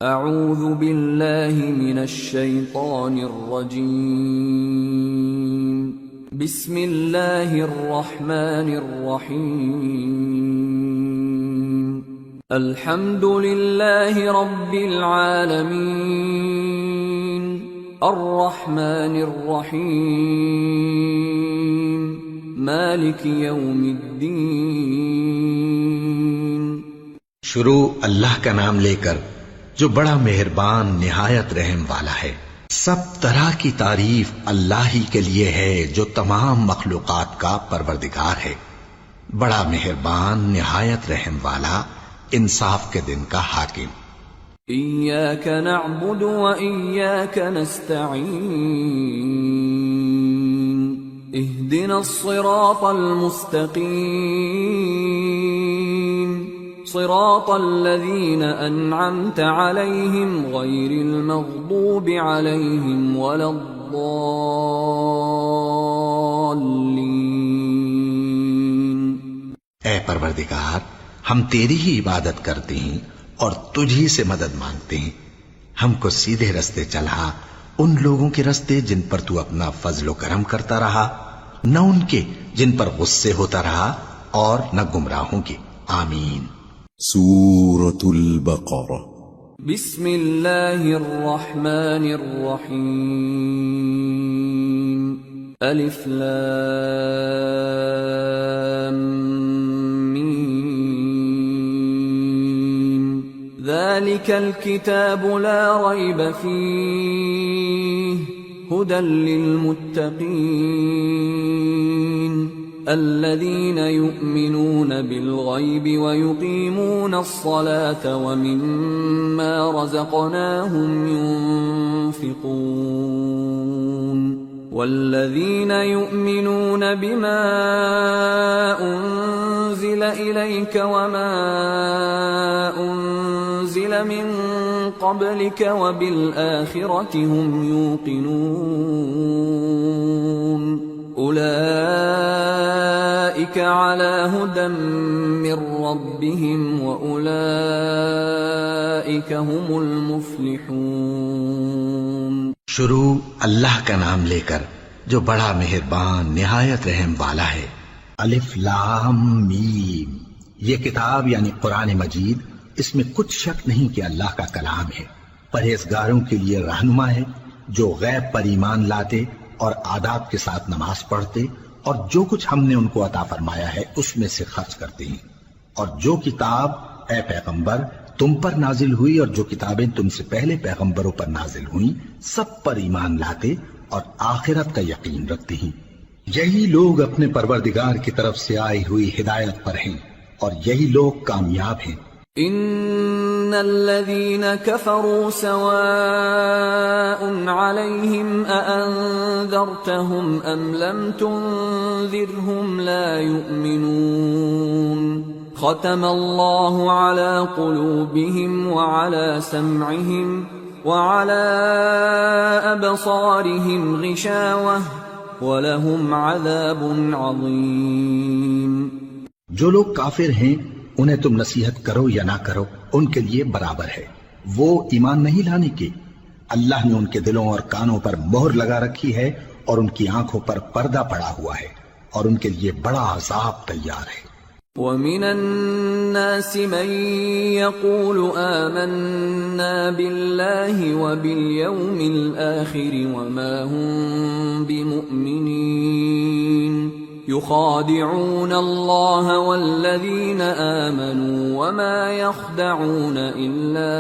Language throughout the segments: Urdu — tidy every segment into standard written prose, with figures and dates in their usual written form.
اعوذ باللہ من الشیطان الرجیم بسم اللہ الرحمن الرحیم الحمد للہ رب العالمین الرحمن الرحیم مالک یوم الدین۔ شروع اللہ کا نام لے کر جو بڑا مہربان نہایت رحم والا ہے۔ سب طرح کی تعریف اللہ ہی کے لیے ہے جو تمام مخلوقات کا پروردگار ہے، بڑا مہربان نہایت رحم والا، انصاف کے دن کا حاکم۔ ایاک نعبد و ایاک نستعین اہدنا الصراط المستقیم صراط الذین انعمت علیہم غیر المغضوب علیہم ولا الضالین۔ اے پروردگار، ہم تیری ہی عبادت کرتے ہیں اور تجھی سے مدد مانگتے ہیں، ہم کو سیدھے رستے چلا، ان لوگوں کے رستے جن پر تو اپنا فضل و کرم کرتا رہا، نہ ان کے جن پر غصے ہوتا رہا، اور نہ گمراہوں کے۔ آمین۔ سورة البقرة۔ بسم اللہ الرحمن الرحیم الف لام میم ذالک الکتاب لا ریب فیہ ہدی للمتقین الذين يؤمنون بالغيب ويقيمون الصلاة ومما رزقناهم ينفقون والذين يؤمنون بما أنزل إليك وما أنزل من قبلك وبالآخرة هم يوقنون اولئک علی ھدی من ربہم واولئک ھم المفلحون۔ شروع اللہ کا نام لے کر جو بڑا مہربان نہایت رحم والا ہے۔ الف لام میم، یہ کتاب یعنی قرآن مجید، اس میں کچھ شک نہیں کہ اللہ کا کلام ہے، پرہیزگاروں کے لیے رہنما ہے جو غیب پر ایمان لاتے اور آداب کے ساتھ نماز پڑھتے اور جو کچھ ہم نے ان کو عطا فرمایا ہے اس میں سے خرچ کرتے ہیں، اور جو کتاب اے پیغمبر تم پر نازل ہوئی اور جو کتابیں تم سے پہلے پیغمبروں پر نازل ہوئیں سب پر ایمان لاتے اور آخرت کا یقین رکھتے ہیں، یہی لوگ اپنے پروردگار کی طرف سے آئی ہوئی ہدایت پر ہیں اور یہی لوگ کامیاب ہیں۔ ان الذين كفروا سواء عليهم أأنذرتهم ام لم تنذرهم لا يؤمنون ختم الله على قلوبهم وعلى سمعهم وعلى أبصارهم غشاوة ولهم عذاب عظيم۔ جو لوگ کافر ہیں انہیں تم نصیحت کرو یا نہ کرو ان کے لیے برابر ہے، وہ ایمان نہیں لانے کے، اللہ نے ان کے دلوں اور کانوں پر مہر لگا رکھی ہے اور ان کی آنکھوں پر پردہ پڑا ہوا ہے اور ان کے لیے بڑا عذاب تیار ہے۔ وَمِنَ النَّاسِ مَن يَقُولُ آمَنَّا بِاللَّهِ وَبِالْيَوْمِ الْآخِرِ وَمَا هُم بِمُؤْمِنِينَ يخادعون الله والذين آمنوا وما يخدعون إلا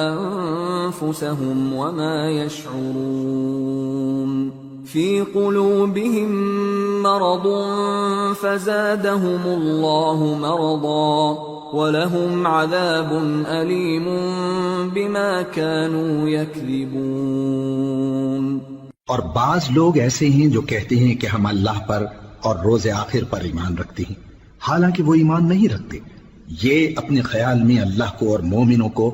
أنفسهم وما يشعرون في قلوبهم مرض فزادهم الله مرضا ولهم عذاب أليم بما كانوا يكذبون۔ اور بعض لوگ ایسے ہیں جو کہتے ہیں کہ ہم اللہ پر اور روز آخر پر ایمان رکھتے ہیں، حالانکہ وہ ایمان نہیں رکھتے، یہ اپنے خیال میں اللہ کو اور مومنوں کو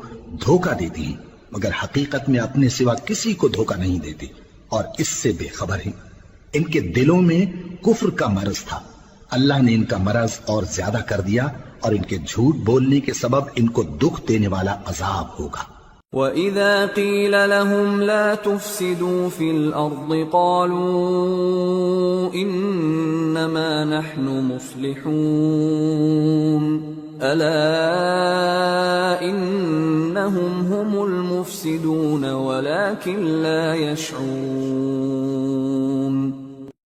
دھوکہ دیتے ہیں مگر حقیقت میں اپنے سوا کسی کو دھوکہ نہیں دیتے اور اس سے بے خبر ہیں۔ ان کے دلوں میں کفر کا مرض تھا، اللہ نے ان کا مرض اور زیادہ کر دیا اور ان کے جھوٹ بولنے کے سبب ان کو دکھ دینے والا عذاب ہوگا۔ وَإِذَا قِيلَ لَهُمْ لَا تُفْسِدُوا فِي الْأَرْضِ قَالُوا إِنَّمَا نَحْنُ مُصْلِحُونَ أَلَا إِنَّهُمْ هُمُ الْمُفْسِدُونَ وَلَكِنْ لَا يَشْعُرُونَ۔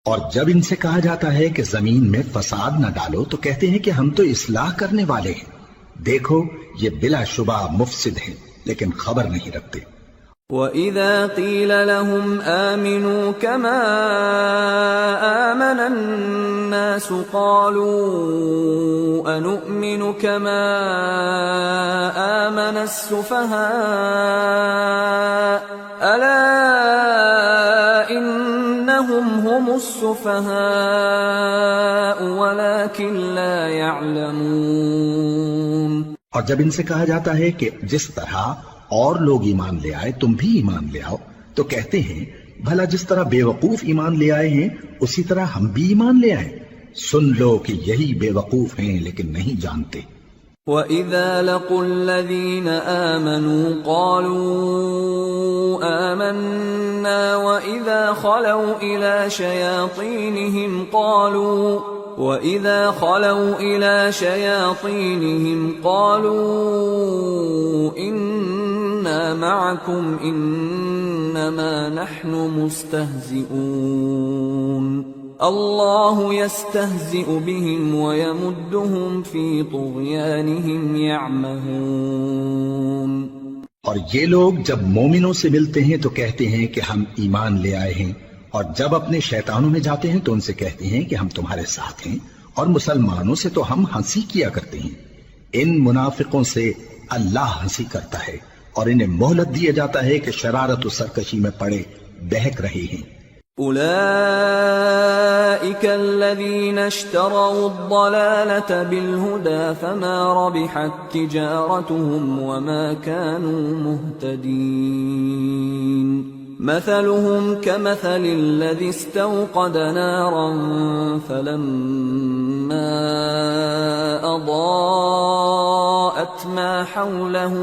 اور جب ان سے کہا جاتا ہے کہ زمین میں فساد نہ ڈالو تو کہتے ہیں کہ ہم تو اصلاح کرنے والے ہیں، دیکھو یہ بلا شبہ مفسد ہیں لیکن خبر نہیں رکھتے۔ وَإِذَا قِيلَ لَهُمْ آمِنُوا كَمَا آمَنَ النَّاسُ قَالُوا أَنُؤْمِنُ كَمَا آمَنَ السُّفَهَاءُ أَلَا إِنَّهُمْ هُمُ السُّفَهَاءُ وَلَكِنْ لَا يَعْلَمُونَ۔ اور جب ان سے کہا جاتا ہے کہ جس طرح اور لوگ ایمان لے آئے تم بھی ایمان لے آؤ تو کہتے ہیں بھلا جس طرح بے وقوف ایمان لے آئے ہیں اسی طرح ہم بھی ایمان لے آئے۔ سن لو کہ یہی بے وقوف ہیں لیکن نہیں جانتے۔ وَإِذَا لَقُوا الَّذِينَ آمَنُوا قَالُوا آمَنَّا وَإِذَا خَلَوْا إِلَى شَيَاطِينِهِمْ قَالُوا إِنَّا مَعَكُمْ إِنَّمَا نَحْنُ مُسْتَهْزِئُونَ اللَّهُ يَسْتَهْزِئُ بِهِمْ وَيَمُدُّهُمْ فِي طُغْيَانِهِمْ يَعْمَهُونَ۔ اور یہ لوگ جب مومنوں سے ملتے ہیں تو کہتے ہیں کہ ہم ایمان لے آئے ہیں، اور جب اپنے شیطانوں میں جاتے ہیں تو ان سے کہتے ہیں کہ ہم تمہارے ساتھ ہیں، اور مسلمانوں سے تو ہم ہنسی کیا کرتے ہیں۔ ان منافقوں سے اللہ ہنسی کرتا ہے اور انہیں مہلت دیا جاتا ہے کہ شرارت و سرکشی میں پڑے بہک رہے ہیں۔ أولئك الذين اشتروا الضلالة بالهدى فما ربحت تجارتهم وما كانوا مهتدين مثلهم كمثل الذي استوقد نارا فلما أضاءت ما حوله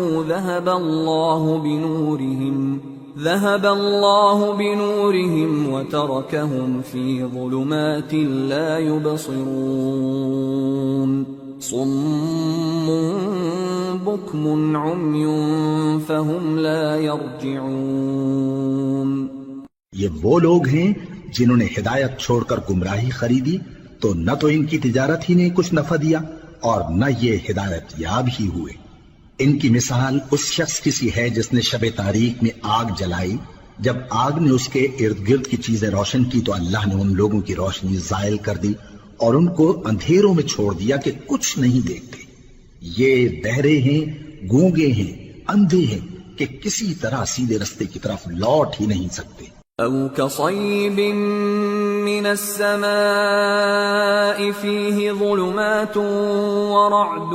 ذهب الله بنورهم وتركهم في ظلمات لا يبصرون صم بكم عمي فهم لا يرجعون۔ یہ وہ لوگ ہیں جنہوں نے ہدایت چھوڑ کر گمراہی خریدی تو نہ تو ان کی تجارت ہی نے کچھ نفع دیا اور نہ یہ ہدایت یاب ہی ہوئے۔ ان کی مثال اس شخص کی سی ہے جس نے شب تاریک میں آگ جلائی، جب آگ نے اس کے ارد گرد کی چیزیں روشن کی تو اللہ نے ان لوگوں کی روشنی زائل کر دی اور ان کو اندھیروں میں چھوڑ دیا کہ کچھ نہیں دیکھتے۔ یہ بہرے ہیں، گونگے ہیں، اندھے ہیں کہ کسی طرح سیدھے رستے کی طرف لوٹ ہی نہیں سکتے۔ أَوْ كَصَيِّبٍ مِّنَ السَّمَاءِ فِيهِ ظُلُمَاتٌ وَرَعْدٌ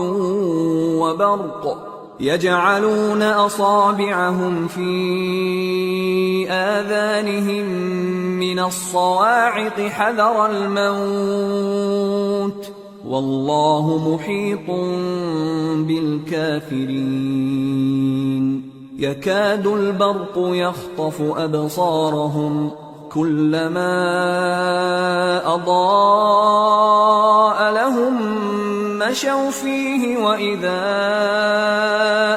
وَبَرْقٌ يَجْعَلُونَ أَصَابِعَهُمْ فِي آذَانِهِم مِّنَ الصَّوَاعِقِ حَذَرَ الْمَوْتِ وَاللَّهُ مُحِيطٌ بِالْكَافِرِينَ يكاد البرق يخطف أبصارهم كلما أضاء لهم مشوا فيه وإذا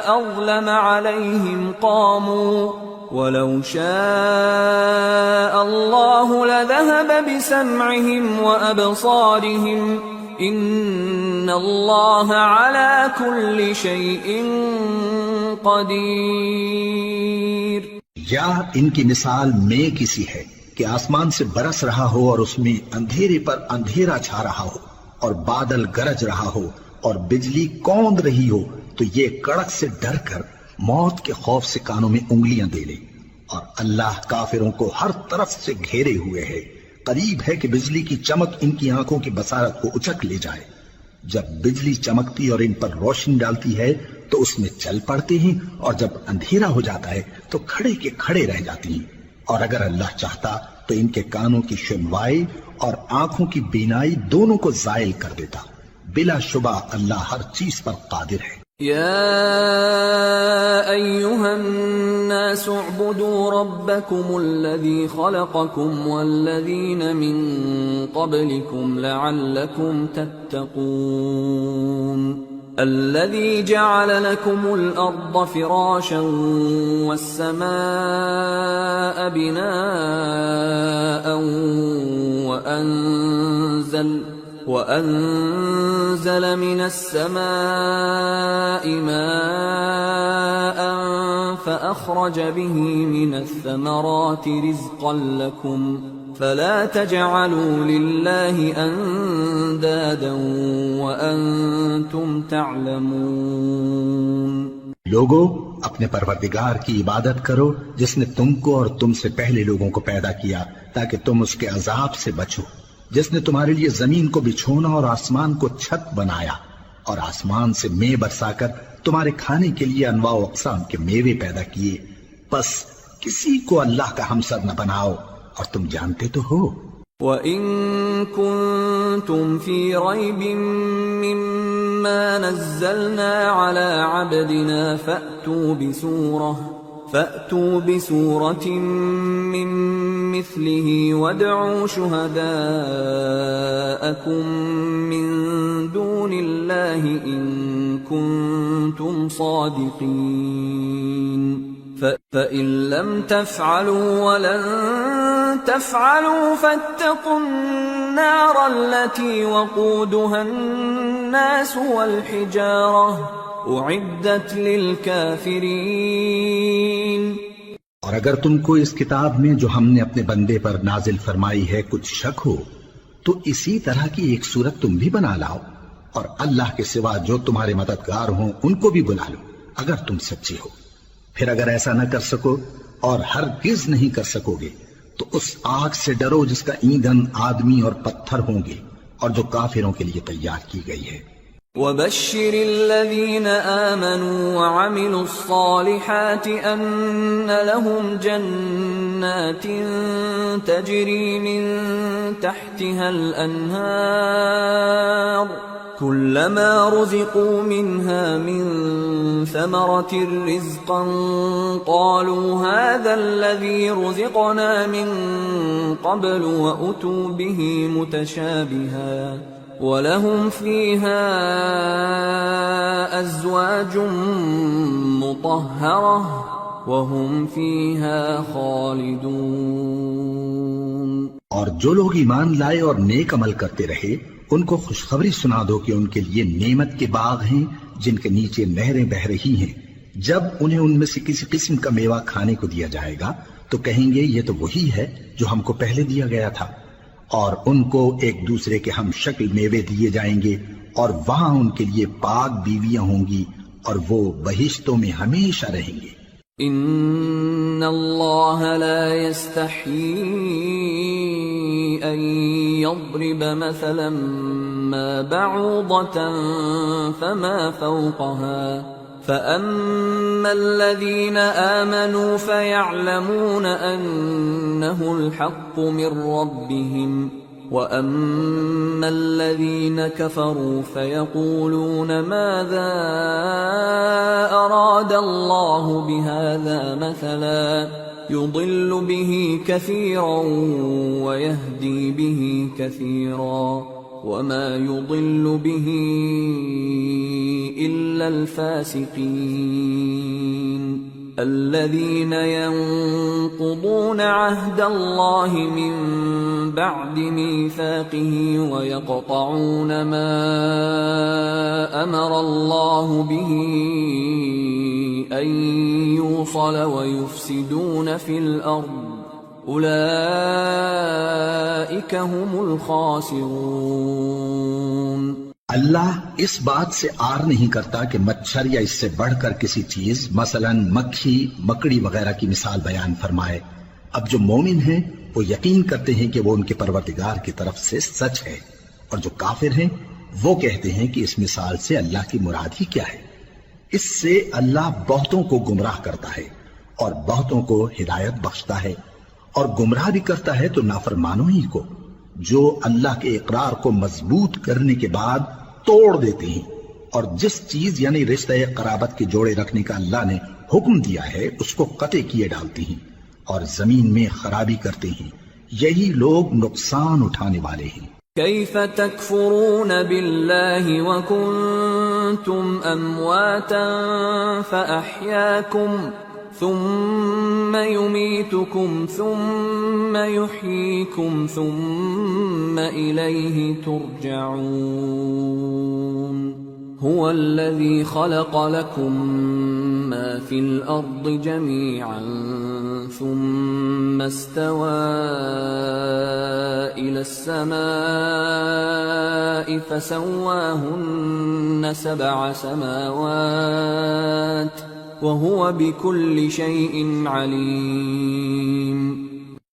أظلم عليهم قاموا ولو شاء الله لذهب بسمعهم وأبصارهم إن الله على كل شيء قدیر۔ یا ان کی مثال میں کسی ہے کہ آسمان سے برس رہا ہو اور اس میں اندھیرے پر اندھیرا چھا رہا ہو اور بادل گرج رہا ہو اور بجلی کوند رہی ہو تو یہ کڑک سے ڈر کر موت کے خوف سے کانوں میں انگلیاں دے لے۔ اور اللہ کافروں کو ہر طرف سے گھیرے ہوئے ہے، قریب ہے کہ بجلی کی چمک ان کی آنکھوں کی بصارت کو اچک لے جائے۔ جب بجلی چمکتی اور ان پر روشنی ڈالتی ہے تو اس میں چل پڑتے ہیں اور جب اندھیرا ہو جاتا ہے تو کھڑے کے کھڑے رہ جاتی ہیں۔ اور اگر اللہ چاہتا تو ان کے کانوں کی سنوائی اور آنکھوں کی بینائی دونوں کو زائل کر دیتا۔ بلا شبہ اللہ ہر چیز پر قادر ہے۔ يا أيها الناس اعبدوا ربكم الذي خلقكم والذين من قبلكم لعلكم تتقون الذي جعل لكم الأرض فراشا والسماء بناء وأنزل من السماء ماء فأخرج به من الثمرات رزقا لكم فلا تجعلوا لله أندادا وأنتم تعلمون۔ لوگو، اپنے پروردگار کی عبادت کرو جس نے تم کو اور تم سے پہلے لوگوں کو پیدا کیا تاکہ تم اس کے عذاب سے بچو، جس نے تمہارے لیے زمین کو بچھونا اور آسمان کو چھت بنایا اور آسمان سے مے برسا کر تمہارے کھانے کے لیے انواع و اقسام کے میوے پیدا کیے، پس کسی کو اللہ کا ہمسر نہ بناؤ اور تم جانتے تو ہو۔ وَإِن كُنتُمْ فِي رَيْبٍ مِّمَّا نَزَّلْنَا عَلَىٰ عَبْدِنَا فَأْتُوا بِسُورَةٍ مِّن مِّثْلِهِ وَادْعُوا شُهَدَاءَكُم مِّن دُونِ اللَّهِ إِن كُنتُمْ صَادِقِينَ فَإِن لَّمْ تَفْعَلُوا وَلَن تَفْعَلُوا فَاتَّقُوا النَّارَ الَّتِي وَقُودُهَا النَّاسُ وَالْحِجَارَةُ أُعِدَّتْ لِلْكَافِرِينَ۔ اور اگر تم کو اس کتاب میں جو ہم نے اپنے بندے پر نازل فرمائی ہے کچھ شک ہو تو اسی طرح کی ایک صورت تم بھی بنا لاؤ، اور اللہ کے سوا جو تمہارے مددگار ہوں ان کو بھی بلا لو اگر تم سچے ہو۔ پھر اگر ایسا نہ کر سکو اور ہرگز نہیں کر سکو گے تو اس آگ سے ڈرو جس کا ایندھن آدمی اور پتھر ہوں گے اور جو کافروں کے لیے تیار کی گئی ہے۔ وَبَشِّرِ الَّذِينَ آمَنُوا وَعَمِلُوا الصَّالِحَاتِ أَنَّ لَهُمْ جَنَّاتٍ تَجْرِي مِن تَحْتِهَا الْأَنْهَارُ كُلَّمَا رُزِقُوا مِنْهَا مِن ثَمَرَةٍ رِزْقًا قَالُوا هَذَا الَّذِي رُزِقْنَا مِن قَبْلُ وَأُتُوا بِهِ مُتَشَابِهًا وَلَهُمْ فِيهَا أَزْوَاجٌ مُطَهَّرَةٌ وَهُمْ فِيهَا خَالِدُونَ۔ اور جو لوگ ایمان لائے اور نیک عمل کرتے رہے ان کو خوشخبری سنا دو کہ ان کے لیے نعمت کے باغ ہیں جن کے نیچے نہریں بہہ رہی ہیں، جب انہیں ان میں سے کسی قسم کا میوہ کھانے کو دیا جائے گا تو کہیں گے یہ تو وہی ہے جو ہم کو پہلے دیا گیا تھا، اور ان کو ایک دوسرے کے ہم شکل میوے دیے جائیں گے اور وہاں ان کے لیے پاک بیویاں ہوں گی اور وہ بہشتوں میں ہمیشہ رہیں گے۔ ان اللہ لا يستحيي ان يضرب مثلا ما بعوضة فما فوقها فأما الذين آمنوا فيعلمون أنه الحق من ربهم وأما الذين كفروا فيقولون ماذا أراد الله بهذا مثلا يضل به كثيرا ويهدي به كثيرا وما يضل به إلا الفاسقين الذين ينقضون عهد الله من بعد ميثاقه ويقطعون ما أمر الله به أن يوصل ويفسدون في الأرض أولئك هم الخاسرون۔ اللہ اس بات سے آر نہیں کرتا کہ مچھر یا اس سے بڑھ کر کسی چیز مثلا مکھی مکڑی وغیرہ کی مثال بیان فرمائے۔ اب جو مومن ہیں وہ یقین کرتے ہیں کہ وہ ان کے پروردگار کی طرف سے سچ ہے، اور جو کافر ہیں وہ کہتے ہیں کہ اس مثال سے اللہ کی مراد ہی کیا ہے۔ اس سے اللہ بہتوں کو گمراہ کرتا ہے اور بہتوں کو ہدایت بخشتا ہے، اور گمراہ بھی کرتا ہے تو نافرمانوں ہی کو، جو اللہ کے اقرار کو مضبوط کرنے کے بعد توڑ دیتے ہیں، اور جس چیز یعنی رشتہ قرابت کے جوڑے رکھنے کا اللہ نے حکم دیا ہے اس کو قطع کیے ڈالتے ہیں اور زمین میں خرابی کرتے ہیں، یہی لوگ نقصان اٹھانے والے ہیں۔ كيف تكفرون بالله وكنتم أمواتا فأحياكم ثم يميتكم ثم يحييكم ثم إليه ترجعون هو الذي خلق لكم ما في الأرض جميعا ثم استوى إلى السماء فسواهن 7 سماوات وهو بكل شيء عليم۔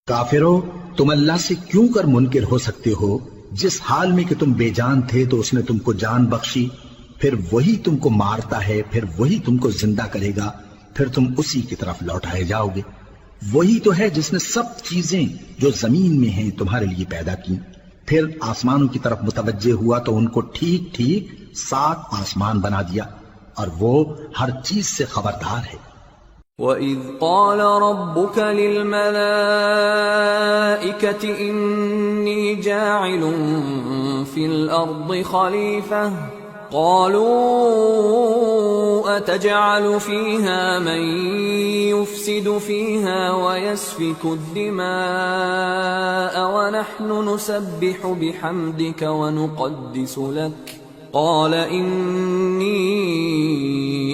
کافرو، تم اللہ سے کیوں کر منکر ہو سکتے ہو؟ جس حال میں کہ تم بے جان تھے تو اس نے تم کو جان بخشی، پھر وہی تم کو مارتا ہے، پھر وہی تم کو زندہ کرے گا، پھر تم اسی کی طرف لوٹائے جاؤ گے۔ وہی تو ہے جس نے سب چیزیں جو زمین میں ہیں تمہارے لیے پیدا کی، پھر آسمانوں کی طرف متوجہ ہوا تو ان کو ٹھیک ٹھیک 7 آسمان بنا دیا، اور وہ ہر چیز سے خبردار ہے۔ وَإِذْ قَالَ رَبُّكَ لِلْمَلَائِكَةِ إِنِّي جَاعِلٌ فِي الْأَرْضِ خَلِيفَةً قَالُوا أَتَجْعَلُ فِيهَا مَن يُفْسِدُ فِيهَا وَيَسْفِكُ الدِّمَاءَ وَنَحْنُ نُسَبِّحُ بِحَمْدِكَ وَنُقَدِّسُ لَكَ قال انی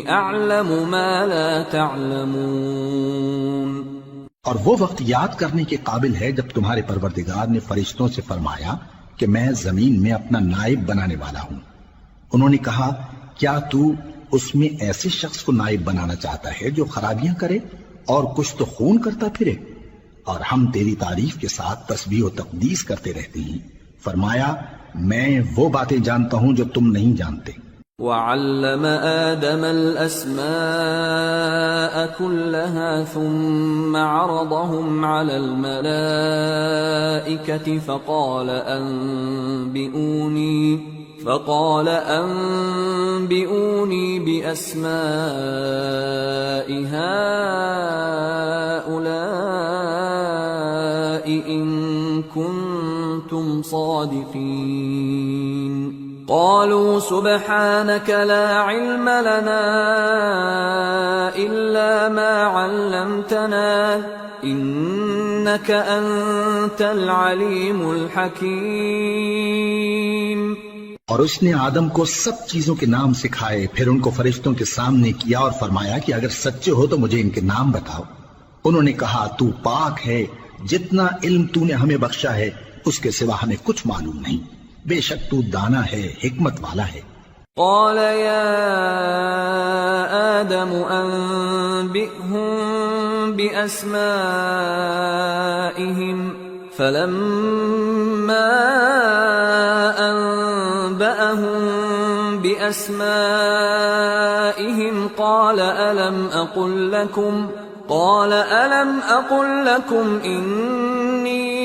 اعلم ما لا تعلمون۔ اور وہ وقت یاد کرنے کے قابل ہے جب تمہارے پروردگار نے فرشتوں سے فرمایا کہ میں زمین میں اپنا نائب بنانے والا ہوں۔ انہوں نے کہا کیا تو اس میں ایسے شخص کو نائب بنانا چاہتا ہے جو خرابیاں کرے اور کچھ تو خون کرتا پھرے؟ اور ہم تیری تعریف کے ساتھ تسبیح و تقدیس کرتے رہتے ہیں۔ فرمایا میں وہ باتیں جانتا ہوں جو تم نہیں جانتے۔ وَعَلَّمَ آدَمَ الْأَسْمَاءَ كُلَّهَا ثُمَّ عَرَضَهُمْ عَلَى الْمَلَائِكَةِ فقال أنبئوني بأسماء هؤلاء إن كنتم صادقين قالوا سبحانك لا علم لنا إلا ما علمتنا إنك أنت العليم الحكيم۔ اور اس نے آدم کو سب چیزوں کے نام سکھائے، پھر ان کو فرشتوں کے سامنے کیا اور فرمایا کہ اگر سچے ہو تو مجھے ان کے نام بتاؤ۔ انہوں نے کہا تو پاک ہے، جتنا علم تو نے ہمیں بخشا ہے اس کے سوا ہمیں کچھ معلوم نہیں، بے شک تو دانا ہے، حکمت والا ہے۔ قال يا آدم أنبئهم بأسمائهم فلما أنبأهم بأسمائهم قال ألم أقل لكم إني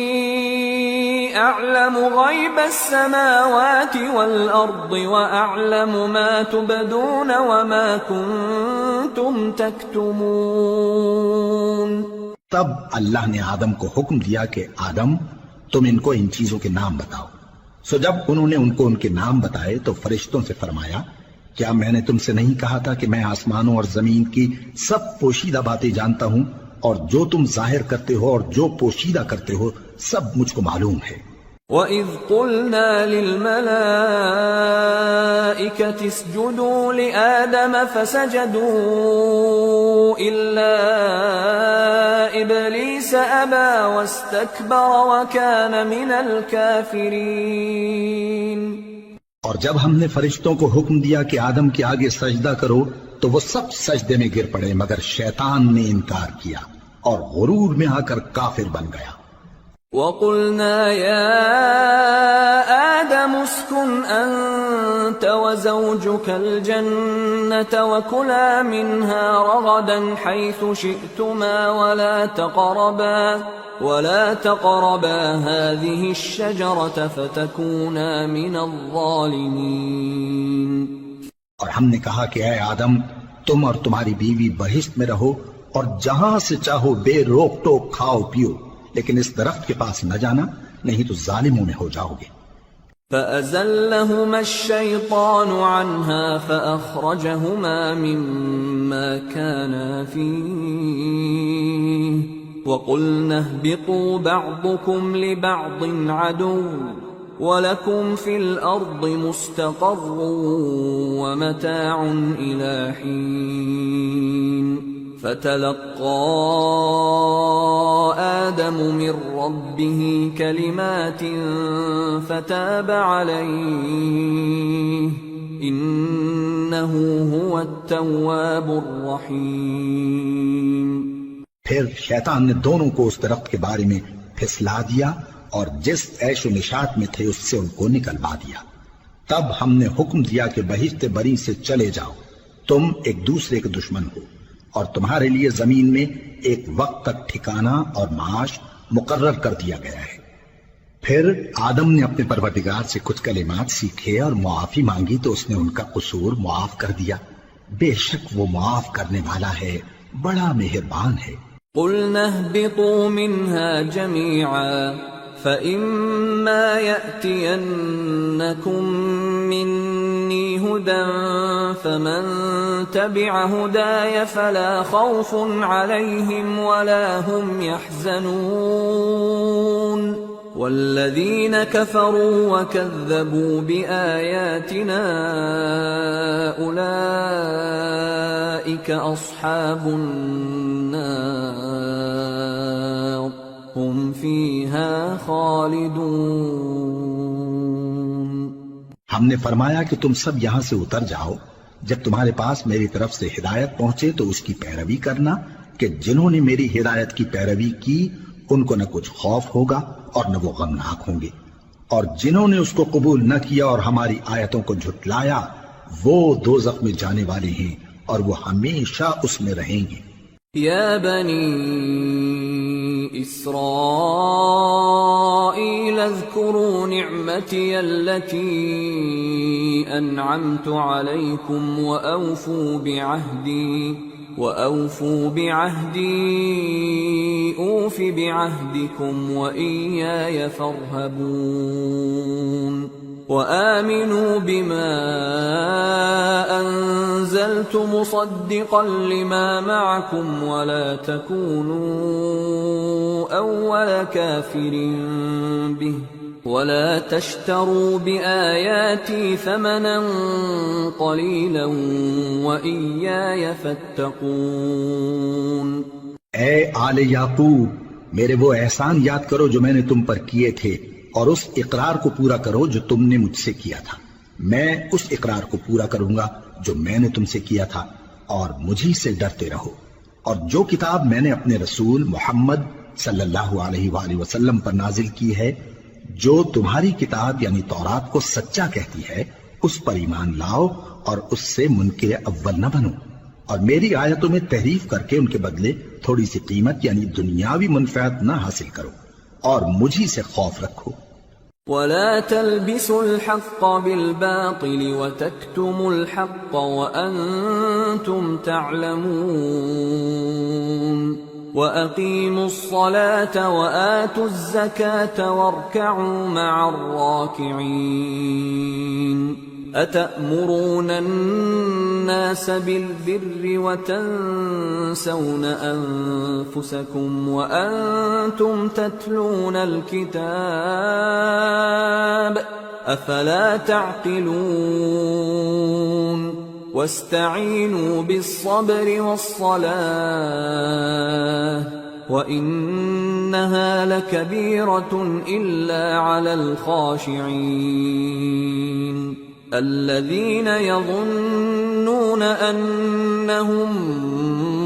أعلم غيب السماوات والأرض وأعلم ما تبدون وما كنتم تكتمون۔ تب اللہ نے آدم کو حکم دیا کہ آدم تم ان کو ان چیزوں کے نام بتاؤ۔ سو جب انہوں نے ان کو ان کے نام بتائے تو فرشتوں سے فرمایا کیا میں نے تم سے نہیں کہا تھا کہ میں آسمانوں اور زمین کی سب پوشیدہ باتیں جانتا ہوں، اور جو تم ظاہر کرتے ہو اور جو پوشیدہ کرتے ہو سب مجھ کو معلوم ہے۔ وَإِذْ قُلْنَا لِلْمَلَائِكَةِ اسْجُدُوا لِآدَمَ فَسَجَدُوا إِلَّا إِبْلِيسَ أَبَى وَاسْتَكْبَرَ وَكَانَ مِنَ الْكَافِرِينَ۔ اور جب ہم نے فرشتوں کو حکم دیا کہ آدم کے آگے سجدہ کرو تو وہ سب سجدے میں گر پڑے مگر شیطان نے انکار کیا اور غرور میں آ کر کافر بن گیا۔ وَقُلْنَا يَا آدَمُ اسْكُنْ أَنْتَ وَزَوْجُكَ الْجَنَّةَ وَكُلَا مِنْهَا رَغَدًا حَيْثُ شِئْتُمَا ولا تقربا هذه الشجرة فتكونا من الظالمين. اور ہم نے کہا کہ اے آدم تم اور تمہاری بیوی بہشت میں رہو اور جہاں سے چاہو بے روک ٹوک کھاؤ پیو، لیکن اس درخت کے پاس نہ جانا، نہیں تو ظالموں میں ہو جاؤ گے۔ فأزلهما الشيطان عنها فأخرجهما مما كانا فيه وقلنا اهبطوا بعضكم لبعض عدو ولكم في الأرض مستقر ومتاع إلى حين فتلقى آدم من ربه كلمات فتاب عليه إنه هو التواب الرحيم۔ پھر شیطان نے دونوں کو اس درخت کے بارے میں پھسلا دیا اور جس عیش و نشاط میں تھے اس سے ان کو نکلوا دیا۔ تب ہم نے حکم دیا کہ بہشت بری سے چلے جاؤ، تم ایک دوسرے کے دشمن ہو، اور تمہارے لیے زمین میں ایک وقت تک ٹھکانہ اور معاش مقرر کر دیا گیا ہے۔ پھر آدم نے اپنے پروردگار سے کچھ کلمات سیکھے اور معافی مانگی تو اس نے ان کا قصور معاف کر دیا، بے شک وہ معاف کرنے والا ہے، بڑا مہربان ہے۔ قُلْنَا اهْبِطُوا مِنْهَا جَمِيعًا فَإِمَّا يَأْتِيَنَّكُمْ مِنِّي هُدًى فَمَن تَبِعَ هُدَايَ فَلَا خَوْفٌ عَلَيْهِمْ وَلَا هُمْ يَحْزَنُونَ وَالَّذِينَ كَفَرُوا وَكَذَّبُوا بِآيَاتِنَا أُولَئِكَ أَصْحَابُ النَّارِ ہم فیہا خالدون۔ ہم نے فرمایا کہ تم سب یہاں سے اتر جاؤ، جب تمہارے پاس میری طرف سے ہدایت پہنچے تو اس کی پیروی کرنا کہ جنہوں نے میری ہدایت کی پیروی کی ان کو نہ کچھ خوف ہوگا اور نہ وہ غمناک ہوں گے، اور جنہوں نے اس کو قبول نہ کیا اور ہماری آیتوں کو جھٹلایا وہ دوزخ میں جانے والے ہیں اور وہ ہمیشہ اس میں رہیں گے۔ یا بنی إسرائيل اذكروا نعمتي التي أنعمت عليكم وأوفوا بعهدي أوف بعهدكم وإياي فارهبون وآمنوا بما أنزلت مصدقا لما معكم ولا تكونوا أول كافر به ولا تشتروا بآياتي ثمنا قليلا وإياي فاتقون۔ اے آل یعقوب، میرے وہ احسان یاد کرو جو میں نے تم پر کیے تھے، اور اس اقرار کو پورا کرو جو تم نے مجھ سے کیا تھا۔ میں اس اقرار کو پورا کروں گا جو میں نے تم سے کیا تھا، اور مجھی سے ڈرتے رہو۔ اور جو کتاب میں نے اپنے رسول محمد صلی اللہ علیہ وآلہ وسلم پر نازل کی ہے، جو تمہاری کتاب یعنی تورات کو سچا کہتی ہے، اس پر ایمان لاؤ اور اس سے منکر اول نہ بنو، اور میری آیتوں میں تحریف کر کے ان کے بدلے تھوڑی سی قیمت یعنی دنیاوی منفعت نہ حاصل کرو، اور مجھی سے خوف رکھو۔ ولا تلبسوا الحق بالباطل وتكتموا الحق وأنتم تعلمون وأقيموا الصلاة وآتوا الزكاة واركعوا مع الراكعين أتأمرون الناس بالبر وتنسون أنفسكم وأنتم تتلون الكتاب أفلا تعقلون واستعينوا بالصبر والصلاة وإنها لكبيرة إلا على الخاشعين الذين يظنون أنهم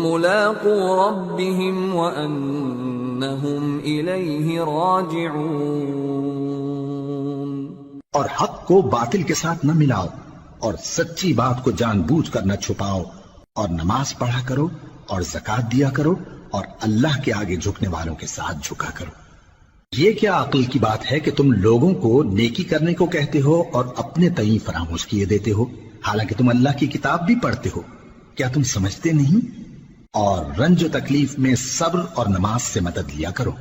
ملاقو ربهم وأنهم إليه راجعون۔ اور حق کو باطل کے ساتھ نہ ملاؤ، اور سچی بات کو جان بوجھ کر نہ چھپاؤ، اور نماز پڑھا کرو اور زکوٰۃ دیا کرو، اور اللہ کے آگے جھکنے والوں کے ساتھ جھکا کرو۔ یہ کیا عقل کی بات ہے کہ تم لوگوں کو نیکی کرنے کو کہتے ہو اور اپنے تئیں فراموش کیے دیتے ہو، حالانکہ تم اللہ کی کتاب بھی پڑھتے ہو؟ کیا تم سمجھتے نہیں؟ اور رنج و تکلیف میں صبر اور نماز سے مدد لیا کرو،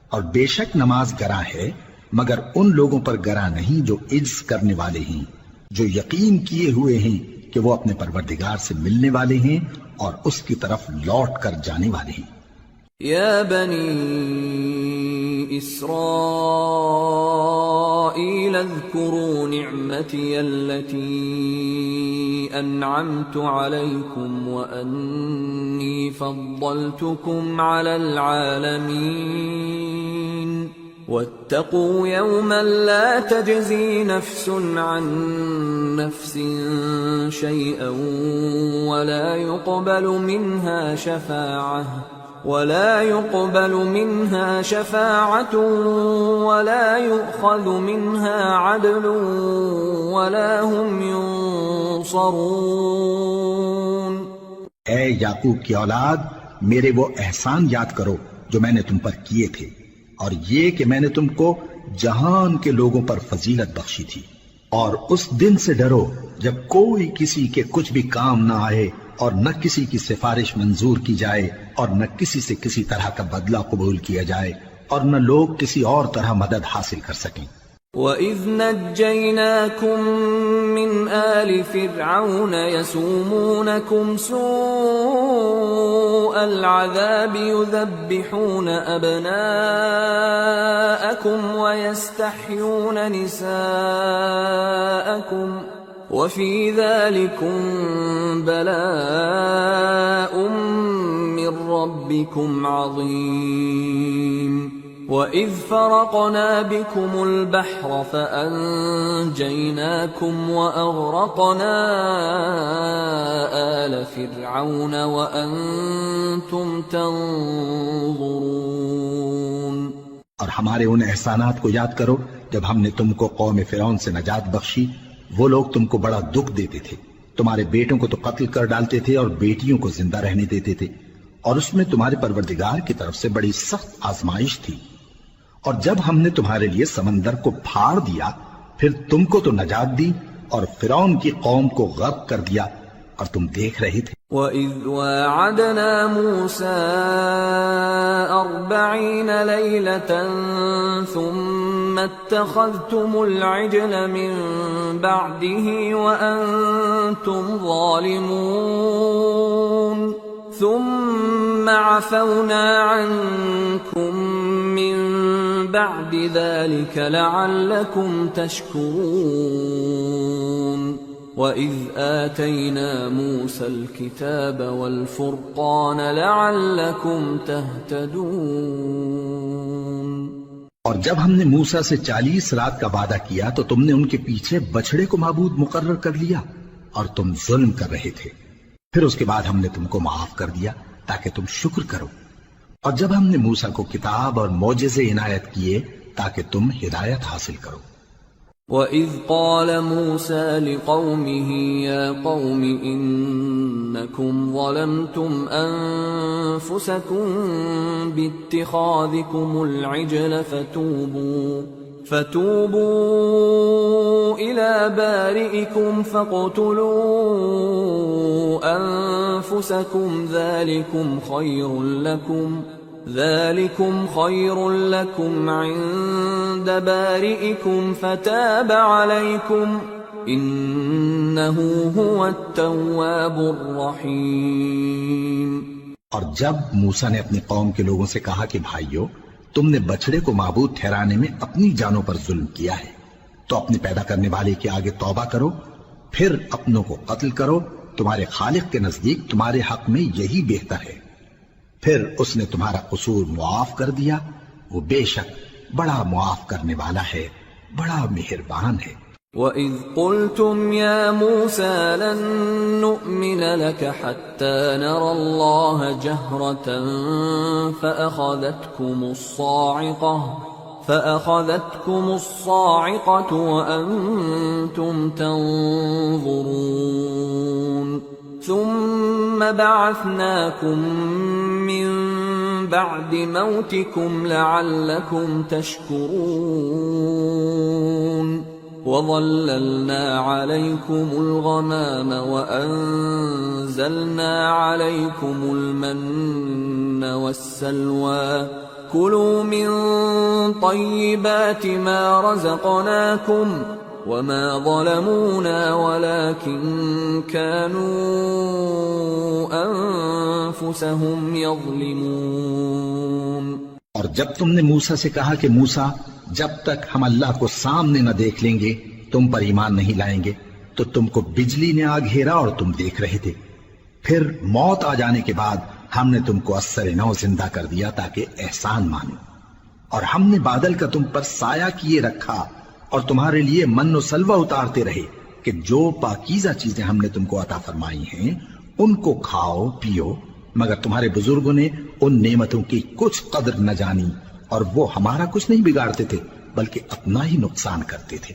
اور بے شک نماز گراں ہے مگر ان لوگوں پر گراں نہیں جو عجز کرنے والے ہیں، جو یقین کیے ہوئے ہیں کہ وہ اپنے پروردگار سے ملنے والے ہیں اور اس کی طرف لوٹ کر جانے والے ہیں۔ يا بني إسرائيل اذكروا نعمتي التي أنعمت عليكم وأني فضلتكم على العالمين واتقوا يوما لا تجزي نفس عن نفس شيئا ولا يقبل منها شفاعة ولا يؤخذ منها عدل ولا هم ينصرون۔ اے یعقوب کی اولاد، میرے وہ احسان یاد کرو جو میں نے تم پر کیے تھے، اور یہ کہ میں نے تم کو جہان کے لوگوں پر فضیلت بخشی تھی، اور اس دن سے ڈرو جب کوئی کسی کے کچھ بھی کام نہ آئے اور نہ کسی کی سفارش منظور کی جائے اور نہ کسی سے کسی طرح کا بدلہ قبول کیا جائے اور نہ لوگ کسی اور طرح مدد حاصل کر سکیں۔ وَإِذْ نَجَّيْنَاكُمْ مِنْ آلِ فِرْعَوْنَ يَسُومُونَكُمْ سُوءَ الْعَذَابِ يُذَبِّحُونَ أَبْنَاءَكُمْ وَيَسْتَحْيُونَ نِسَاءَكُمْ وَفِي ذَلِكُمْ بَلَاءٌ مِّن رَّبِّكُمْ عَظِيمٌ۔ وَإِذْ فَرَقْنَا بِكُمُ الْبَحْرَ فَأَنجَيْنَاكُمْ وَأَغْرَقْنَا آلَ فِرْعَوْنَ وَأَنتُمْ تَنظُرُونَ۔ اور ہمارے ان احسانات کو یاد کرو جب ہم نے تم کو قوم فرعون سے نجات بخشی۔ وہ لوگ تم کو بڑا دکھ دیتے تھے، تمہارے بیٹوں کو تو قتل کر ڈالتے تھے اور بیٹیوں کو زندہ رہنے دیتے تھے، اور اس میں تمہارے پروردگار کی طرف سے بڑی سخت آزمائش تھی۔ اور جب ہم نے تمہارے لیے سمندر کو پھاڑ دیا، پھر تم کو تو نجات دی اور فرعون کی قوم کو غرق کر دیا، اور تم دیکھ رہے تھے۔ وَإِذْ وَاعَدْنَا مُوسَىٰ 40 لَيْلَةً ثُمَّ اتَّخَذْتُمُ الْعِجْلَ مِن بَعْدِهِ وَأَنتُمْ ظَالِمُونَ ثُمَّ عَفَوْنَا عَنكُم مِّن بَعْدِ ذَلِكَ لَعَلَّكُمْ تَشْكُرُونَ۔ وَإِذْ آتَيْنَا مُوسَى الْكِتَابَ وَالْفُرْقَانَ لَعَلَّكُمْ تَهْتَدُونَ۔ اور جب ہم نے موسیٰ سے 40 رات کا وعدہ کیا تو تم نے ان کے پیچھے بچڑے کو معبود مقرر کر لیا اور تم ظلم کر رہے تھے۔ پھر اس کے بعد ہم نے تم کو معاف کر دیا تاکہ تم شکر کرو۔ اور جب ہم نے موسیٰ کو کتاب اور معجزے عنایت کیے تاکہ تم ہدایت حاصل کرو۔ وَإِذْ قَالَ مُوسَىٰ لِقَوْمِهِ يَا قَوْمِ إِنَّكُمْ ظَلَمْتُمْ أَنفُسَكُمْ بِاتِّخَاذِكُمُ الْعِجْلَ فَتُوبُوا إِلَىٰ بَارِئِكُمْ فَاقْتُلُوا أَنفُسَكُمْ ذَلِكُمْ خَيْرٌ لَكُمْ عِندَ بَارِئِكُمْ فَتَابَ عَلَيْكُمْ إِنَّهُ هُوَ التَّوَّابُ الرَّحِيمُ۔ اور جب موسیٰ نے اپنی قوم کے لوگوں سے کہا کہ بھائیو، تم نے بچڑے کو معبود ٹھہرانے میں اپنی جانوں پر ظلم کیا ہے، تو اپنے پیدا کرنے والے کے آگے توبہ کرو، پھر اپنوں کو قتل کرو، تمہارے خالق کے نزدیک تمہارے حق میں یہی بہتر ہے۔ پھر اس نے تمہارا قصور معاف کر دیا، وہ بے شک بڑا معاف کرنے والا ہے، بڑا مہربان ہے۔ وَإِذْ قُلْتُمْ يَا مُوسَىٰ لَن نُّؤْمِنَ لَكَ حَتَّىٰ نَرَى اللَّهَ جَهْرَةً فَأَخَذَتْكُمُ الصَّاعِقَةُ وَأَنتُمْ تَنظُرُونَ ثُمَّ بَعَثْنَاكُم مِّن بعد موتكم لعلكم تشكرون وظللنا عليكم الغمام وأنزلنا عليكم المن والسلوى كلوا من طيبات ما رزقناكم وما ظلمونا ولكن كانوا أنفسهم يظلمون۔ اور جب تم نے موسیٰ سے کہا کہ موسیٰ جب تک ہم اللہ کو سامنے نہ دیکھ لیں گے تم پر ایمان نہیں لائیں گے، تو تم کو بجلی نے آ گھیرا اور تم دیکھ رہے تھے۔ پھر موت آ جانے کے بعد ہم نے تم کو اثر نو زندہ کر دیا تاکہ احسان مانو، اور ہم نے بادل کا تم پر سایہ کیے رکھا اور تمہارے لیے من و سلوہ اتارتے رہے کہ جو پاکیزہ چیزیں ہم نے تم کو عطا فرمائی ہیں ان کو کھاؤ پیو، مگر تمہارے بزرگوں نے ان نعمتوں کی کچھ قدر نہ جانی اور وہ ہمارا کچھ نہیں بگاڑتے تھے بلکہ اپنا ہی نقصان کرتے تھے۔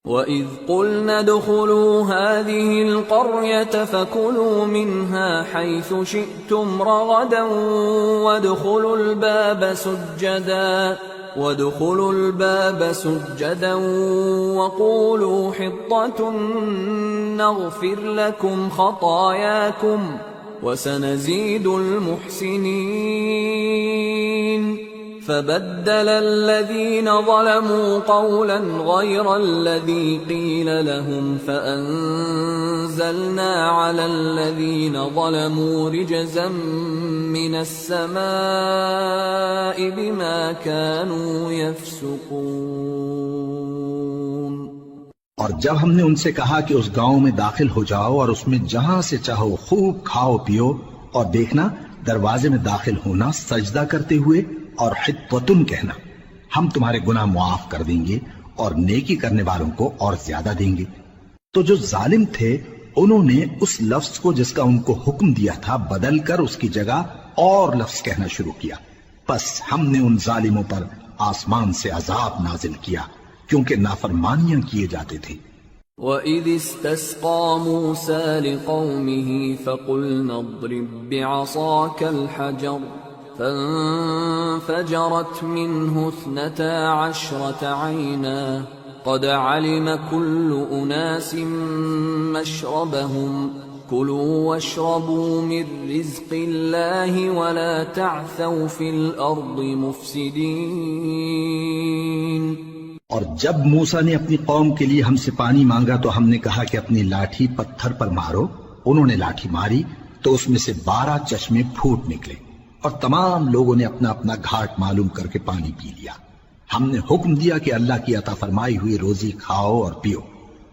وَإِذْ قُلْنَا ادْخُلُوا هَٰذِهِ الْقَرْيَةَ فَكُلُوا مِنْهَا حَيْثُ شِئْتُمْ رَغَدًا وَادْخُلُوا الْبَابَ سُجَّدًا وَقُولُوا حِطَّةٌ نَغْفِرْ لَكُمْ خَطَايَاكُمْ وَسَنَزِيدُ الْمُحْسِنِينَ۔ فبدل الذين ظلموا قولا غير الذي قيل لهم فأنزلنا على الذين ظلموا رجزا من السماء بما كانوا يفسقون۔ اور جب ہم نے ان سے کہا کہ اس گاؤں میں داخل ہو جاؤ اور اس میں جہاں سے چاہو خوب کھاؤ پیو، اور دیکھنا دروازے میں داخل ہونا سجدہ کرتے ہوئے اور حطوتن کہنا، ہم تمہارے گناہ معاف کر دیں گے اور نیکی کرنے والوں کو اور زیادہ دیں گے۔ تو جو ظالم تھے انہوں نے اس لفظ کو جس کا ان کو حکم دیا تھا بدل کر اس کی جگہ اور لفظ کہنا شروع کیا، پس ہم نے ان ظالموں پر آسمان سے عذاب نازل کیا کیونکہ نافرمانیاں کیے جاتے تھے۔ وَإِذِ اسْتَسْقَىٰ مُوسَىٰ لِقَوْمِهِ فَقُلْنَا اضْرِب بِّعَصَاكَ الْحَجَرَ فانفجرت منه 12 عينا قد علم كل أناس مشربهم كلوا واشربوا من رزق الله ولا تعثوا في الأرض مفسدين۔ اور جب موسیٰ نے اپنی قوم کے لیے ہم سے پانی مانگا تو ہم نے کہا کہ اپنی لاٹھی پتھر پر مارو، انہوں نے لاٹھی ماری تو اس میں سے 12 چشمے پھوٹ نکلے اور تمام لوگوں نے اپنا اپنا گھاٹ معلوم کر کے پانی پی لیا۔ ہم نے حکم دیا کہ اللہ کی عطا فرمائی ہوئی روزی کھاؤ اور پیو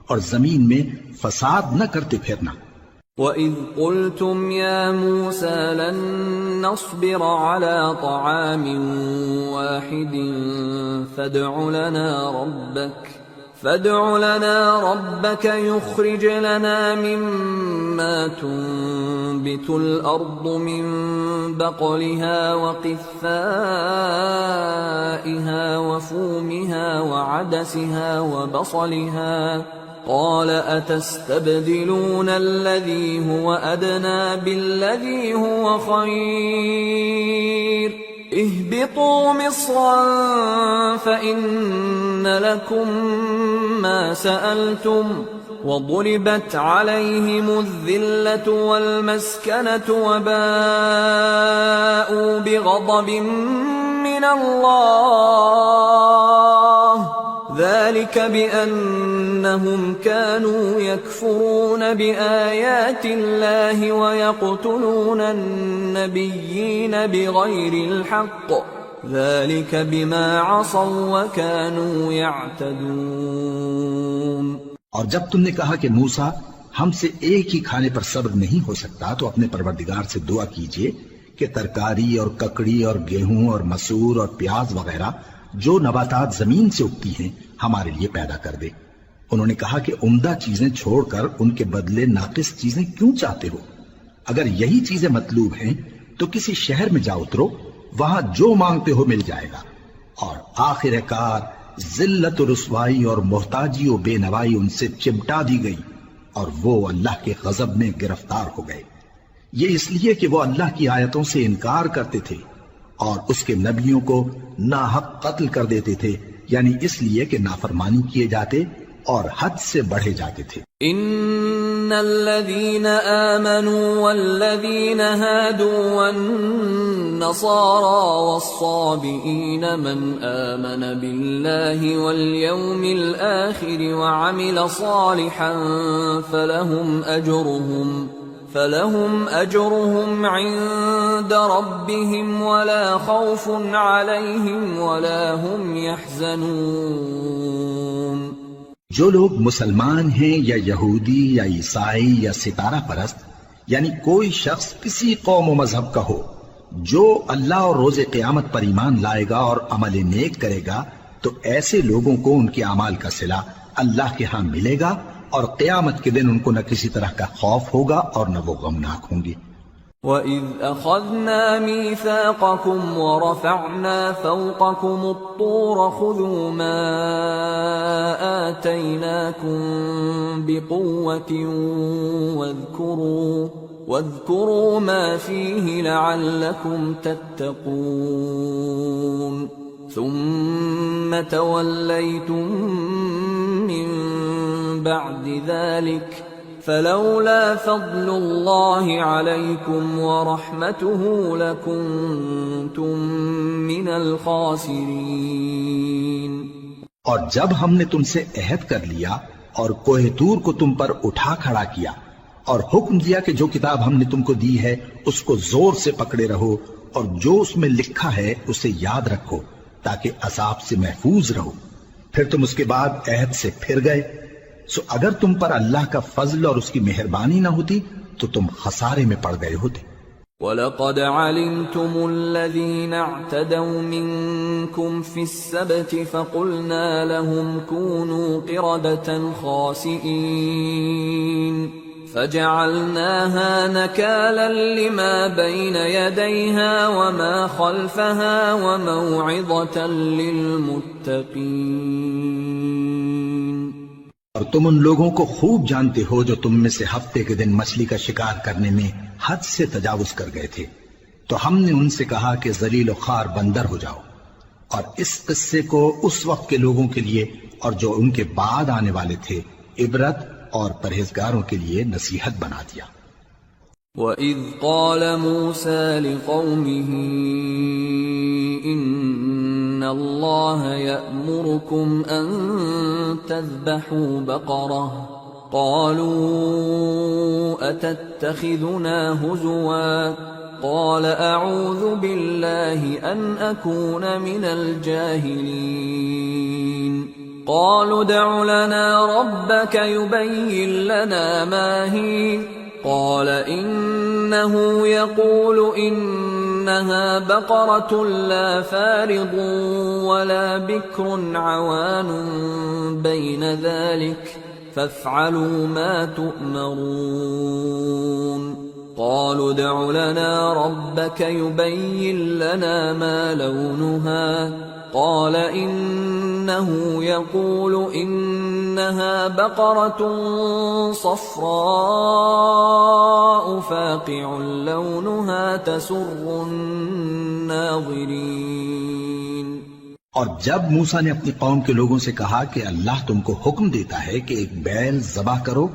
اور زمین میں فساد نہ کرتے پھرنا۔ وَإِذْ قُلْتُمْ يَا مُوسَىٰ لَن نَّصْبِرَ عَلَىٰ طَعَامٍ وَاحِدٍ فادع لنا ربك يخرج لنا مما تنبت الأرض من بقلها وقثائها وفومها وعدسها وبصلها قال أتستبدلون الذي هو أدنى بالذي هو خير اهبطوا مصرا فإن لكم ما سألتم وضربت عليهم الذلة والمسكنة وباءوا بغضب من الله ذلك بأنهم كانوا يكفرون بآيات الله ويقتلون النبيين بغير الحق ذلك بما عصوا وكانوا يعتدون۔ اور جب تم نے کہا کہ موسیٰ ہم سے ایک ہی کھانے پر صبر نہیں ہو سکتا تو اپنے پروردگار سے دعا کیجئے کہ ترکاری اور ککڑی اور گیہوں اور مسور اور پیاز وغیرہ جو نباتات زمین سے اگتی ہیں ہمارے لیے پیدا کر دے۔ انہوں نے کہا کہ عمدہ چیزیں چھوڑ کر ان کے بدلے ناقص چیزیں کیوں چاہتے ہو؟ اگر یہی چیزیں مطلوب ہیں تو کسی شہر میں جا اترو، وہاں جو مانگتے ہو مل جائے گا۔ اور آخر کار ذلت و رسوائی اور محتاجی و بے نوائی ان سے چمٹا دی گئی اور وہ اللہ کے غضب میں گرفتار ہو گئے، یہ اس لیے کہ وہ اللہ کی آیتوں سے انکار کرتے تھے اور اس کے نبیوں کو ناحق قتل کر دیتے تھے، یعنی اس لیے کہ نافرمانی کیے جاتے اور حد سے بڑھے جاتے تھے۔ ان الذين آمنوا والذين هادوا والنصارى والصابئين من آمن بالله واليوم الآخر وعمل صالحا فلهم أجرهم عند ربهم ولا خوف عليهم ولا هم يحزنون۔ جو لوگ مسلمان ہیں یا یہودی یا عیسائی یا ستارہ پرست، یعنی کوئی شخص کسی قوم و مذہب کا ہو، جو اللہ اور روز قیامت پر ایمان لائے گا اور عمل نیک کرے گا، تو ایسے لوگوں کو ان کے اعمال کا صلہ اللہ کے ہاں ملے گا، اور قیامت کے دن ان کو نہ کسی طرح کا خوف ہوگا اور نہ وہ غمناک ہوں گے۔ وَإِذْ أَخَذْنَا مِيثَاقَكُمْ وَرَفَعْنَا فَوْقَكُمُ الطُّورَ خُذُوا مَا آتَيْنَاكُمْ بِقُوَّةٍ وَاذْكُرُوا مَا فِيهِ لَعَلَّكُمْ تَتَّقُونَ ثُمَّ تَوَلَّيْتُمْ مِنْ بَعْدِ ذَلِكَ فلولا فضل اللہ علیکم ورحمتہ لکنتم من الخاسرین۔ اور جب ہم نے تم سے عہد کر لیا اور کوہ طور کو تم پر اٹھا کھڑا کیا اور حکم دیا کہ جو کتاب ہم نے تم کو دی ہے اس کو زور سے پکڑے رہو اور جو اس میں لکھا ہے اسے یاد رکھو تاکہ عذاب سے محفوظ رہو، پھر تم اس کے بعد عہد سے پھر گئے، سو اگر تم پر اللہ کا فضل اور اس کی مہربانی نہ ہوتی تو تم خسارے میں پڑ گئے ہوتے۔ وَلَقَدْ عَلِمْتُمُ الَّذِينَ اعْتَدَوْا مِنْكُمْ فِي السَّبْتِ فَقُلْنَا لَهُمْ كُونُوا قِرَدَةً خَاسِئِينَ فَجَعَلْنَاهَا نَكَالًا لِمَا بَيْنَ يَدَيْهَا وَمَا خَلْفَهَا وَمَوْعِظَةً لِلْمُتَّقِينَ۔ اور تم ان لوگوں کو خوب جانتے ہو جو تم میں سے ہفتے کے دن مچھلی کا شکار کرنے میں حد سے تجاوز کر گئے تھے، تو ہم نے ان سے کہا کہ ذلیل و خوار بندر ہو جاؤ، اور اس قصے کو اس وقت کے لوگوں کے لیے اور جو ان کے بعد آنے والے تھے عبرت اور پرہیزگاروں کے لیے نصیحت بنا دیا۔ وَإِذْ قَالَ مُوسَى لِقَوْمِهِ إِنَّ اللَّهَ يَأْمُرُكُمْ أَن تَذْبَحُوا بَقَرَةً قَالُوا أَتَتَّخِذُنَا هُزُوًا قَالَ أَعُوذُ بِاللَّهِ أَنْ أَكُونَ مِنَ الْجَاهِلِينَ قَالُوا ادْعُ لَنَا رَبَّكَ يُبَيِّن لَّنَا مَا هِيَ قال إنه يقول إنها بقرة لا فارض ولا بكر عوان بين ذلك فافعلوا ما تؤمرون قالوا ادع لنا ربك يبين لنا ما لونها قال إنه يقول إنها بقرة صفراء فاقع لونها تسر الناظرين۔ اور جب موسیٰ نے اپنی قوم کے لوگوں سے کہا کہ اللہ تم کو حکم دیتا ہے کہ ایک بیل ذبح کرو،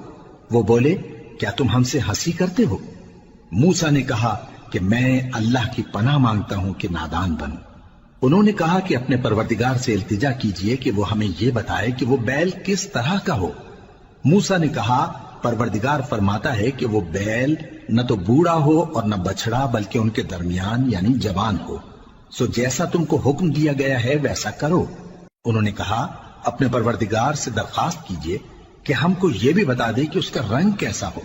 وہ بولے کیا تم ہم سے ہنسی کرتے ہو؟ موسیٰ نے کہا کہ میں اللہ کی پناہ مانگتا ہوں کہ نادان بنوں۔ انہوں نے کہا کہ اپنے پروردگار سے التجا کیجئے کہ وہ ہمیں یہ بتائے کہ وہ بیل کس طرح کا ہو۔ موسیٰ نے کہا پروردگار فرماتا ہے کہ وہ بیل نہ تو بوڑھا ہو اور نہ بچڑا بلکہ ان کے درمیان یعنی جوان ہو، سو جیسا تم کو حکم دیا گیا ہے ویسا کرو۔ انہوں نے کہا اپنے پروردگار سے درخواست کیجئے کہ ہم کو یہ بھی بتا دے کہ اس کا رنگ کیسا ہو۔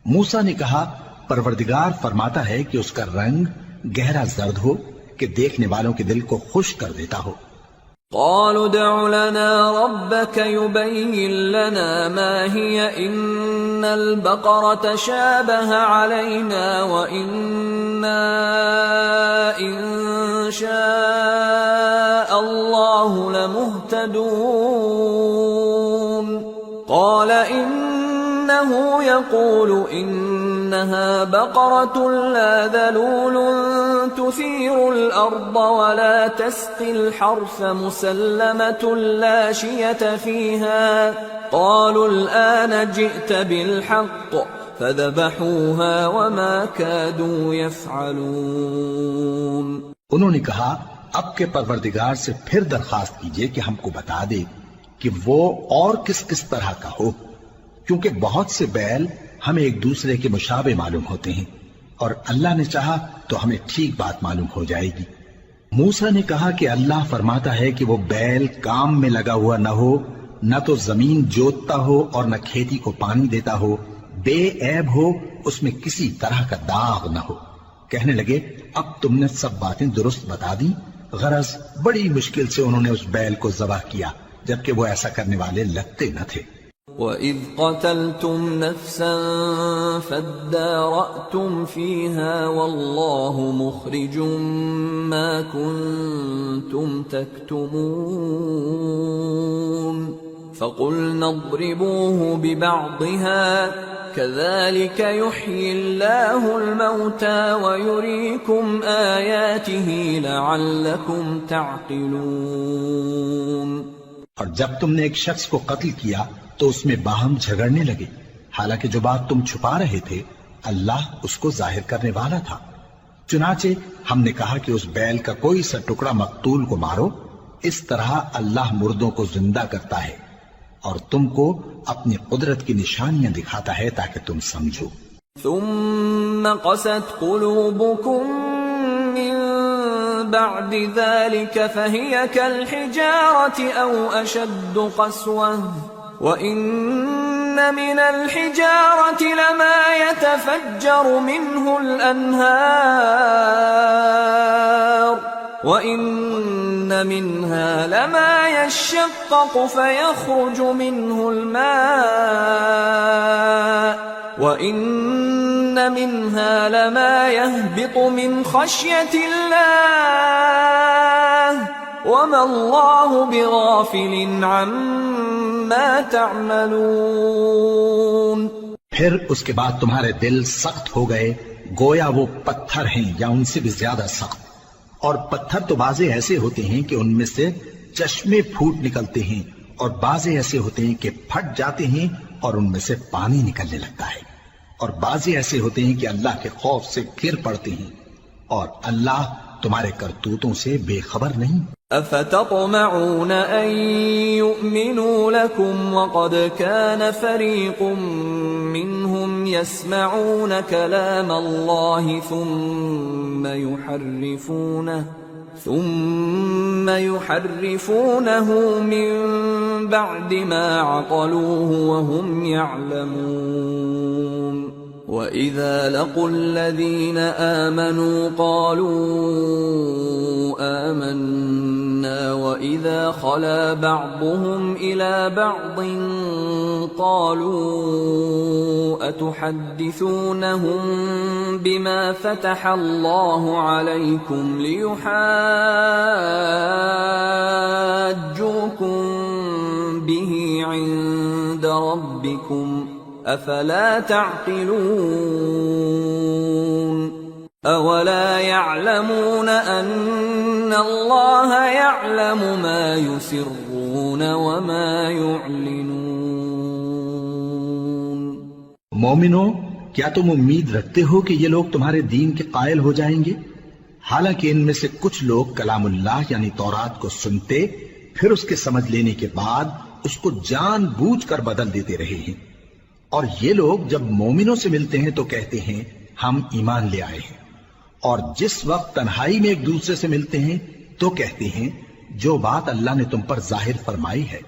موسیٰ نے کہا پروردگار فرماتا ہے کہ اس کا رنگ گہرا زرد ہو کہ دیکھنے والوں کے دل کو خوش کر دیتا ہو۔ قالوا ادع لنا ربك يبين لنا ما هي إن البقرة شابه علينا وإنا إن شاء الله لمهتدون قال إنه يقول إن إنها بقرة لا ذلول تثير الأرض ولا تسقي الحرث مسلمة لا شية فيها قالوا الآن جئت بالحق فذبحوها وما كادوا يفعلون. انہوں نے کہا اب کے پروردگار سے پھر درخواست کیجئے کہ ہم کو بتا دے کہ وہ اور کس کس طرح کا ہو، کیونکہ بہت سے بیل ہمیں ایک دوسرے کے مشابہ معلوم ہوتے ہیں، اور اللہ نے چاہا تو ہمیں ٹھیک بات معلوم ہو جائے گی. موسیٰ نے کہا کہ اللہ فرماتا ہے کہ وہ بیل کام میں لگا ہوا نہ ہو، نہ تو زمین جوتتا ہو اور نہ کھیتی کو پانی دیتا ہو، بے عیب ہو، اس میں کسی طرح کا داغ نہ ہو. کہنے لگے اب تم نے سب باتیں درست بتا دی. غرض بڑی مشکل سے انہوں نے اس بیل کو ذبح کیا، جبکہ وہ ایسا کرنے والے لگتے نہ تھے. وَإِذْ قَتَلْتُمْ نَفْسًا فَادَّارَأْتُمْ فِيهَا وَاللَّهُ مُخْرِجٌ مَا كُنْتُمْ تَكْتُمُونَ فَقُلْنَا اضْرِبُوهُ بِبَعْضِهَا كَذَلِكَ يُحْيِي اللَّهُ الْمَوْتَى وَيُرِيكُمْ آيَاتِهِ لَعَلَّكُمْ تَعْقِلُونَ. اور جب تم نے ایک شخص کو قتل کیا تو اس میں باہم جھگڑنے لگے، حالانکہ جو بات تم چھپا رہے تھے اللہ اس کو ظاہر کرنے والا تھا. چنانچہ ہم نے کہا کہ اس بیل کا کوئی سا ٹکڑا مقتول کو مارو، اس طرح اللہ مردوں کو زندہ کرتا ہے اور تم کو اپنی قدرت کی نشانیاں دکھاتا ہے تاکہ تم سمجھو. ثم قست قلوبكم من بعد ذلك فهي كالحجارة أو أشد قسوة وإن من الحجارة لما يتفجر منه الأنهار وَإِنَّ مِنْهَا لَمَا يَشَّقَّقُ فَيَخْرُجُ مِنْهُ الْمَاءُ وَإِنَّ مِنْهَا لَمَا يَهْبِطُ مِنْ خَشْيَةِ اللَّهِ وَمَا اللَّهُ بِغَافِلٍ عَمَّا تَعْمَلُونَ. پھر اس کے بعد تمہارے دل سخت ہو گئے گویا وہ پتھر ہیں یا ان سے بھی زیادہ سخت. اور پتھر تو بعضے ایسے ہوتے ہیں کہ ان میں سے چشمے پھوٹ نکلتے ہیں، اور بعضے ایسے ہوتے ہیں کہ پھٹ جاتے ہیں اور ان میں سے پانی نکلنے لگتا ہے، اور بعضے ایسے ہوتے ہیں کہ اللہ کے خوف سے گر پڑتے ہیں، اور اللہ تمہارے کرتوتوں سے بے خبر نہیں. أفتطمعون أن يؤمنوا لكم وقد كان فريق منهم يسمعون كلام الله ثم يحرفونه من بعد ما عقلوه وهم يعلمون. وَإِذَا لَقُوا الَّذِينَ آمَنُوا قَالُوا آمَنَّا وَإِذَا خَلَا بَعْضُهُمْ إِلَى بَعْضٍ قَالُوا أَتُحَدِّثُونَهُم بِمَا فَتَحَ اللَّهُ عَلَيْكُمْ لِيُحَاجُّوكُم بِهِ عِندَ رَبِّكُمْ افلا تعقلون. اولا يعلمون ان الله يعلم ما يسرون وما يعلنون. مومنو، کیا تم امید رکھتے ہو کہ یہ لوگ تمہارے دین کے قائل ہو جائیں گے؟ حالانکہ ان میں سے کچھ لوگ کلام اللہ یعنی تورات کو سنتے پھر اس کے سمجھ لینے کے بعد اس کو جان بوجھ کر بدل دیتے رہے ہیں. اور یہ لوگ جب مومنوں سے ملتے ہیں تو کہتے ہیں ہم ایمان لے آئے ہیں، اور جس وقت تنہائی میں ایک دوسرے سے ملتے ہیں تو کہتے ہیں جو بات اللہ نے تم پر ظاہر فرمائی ہے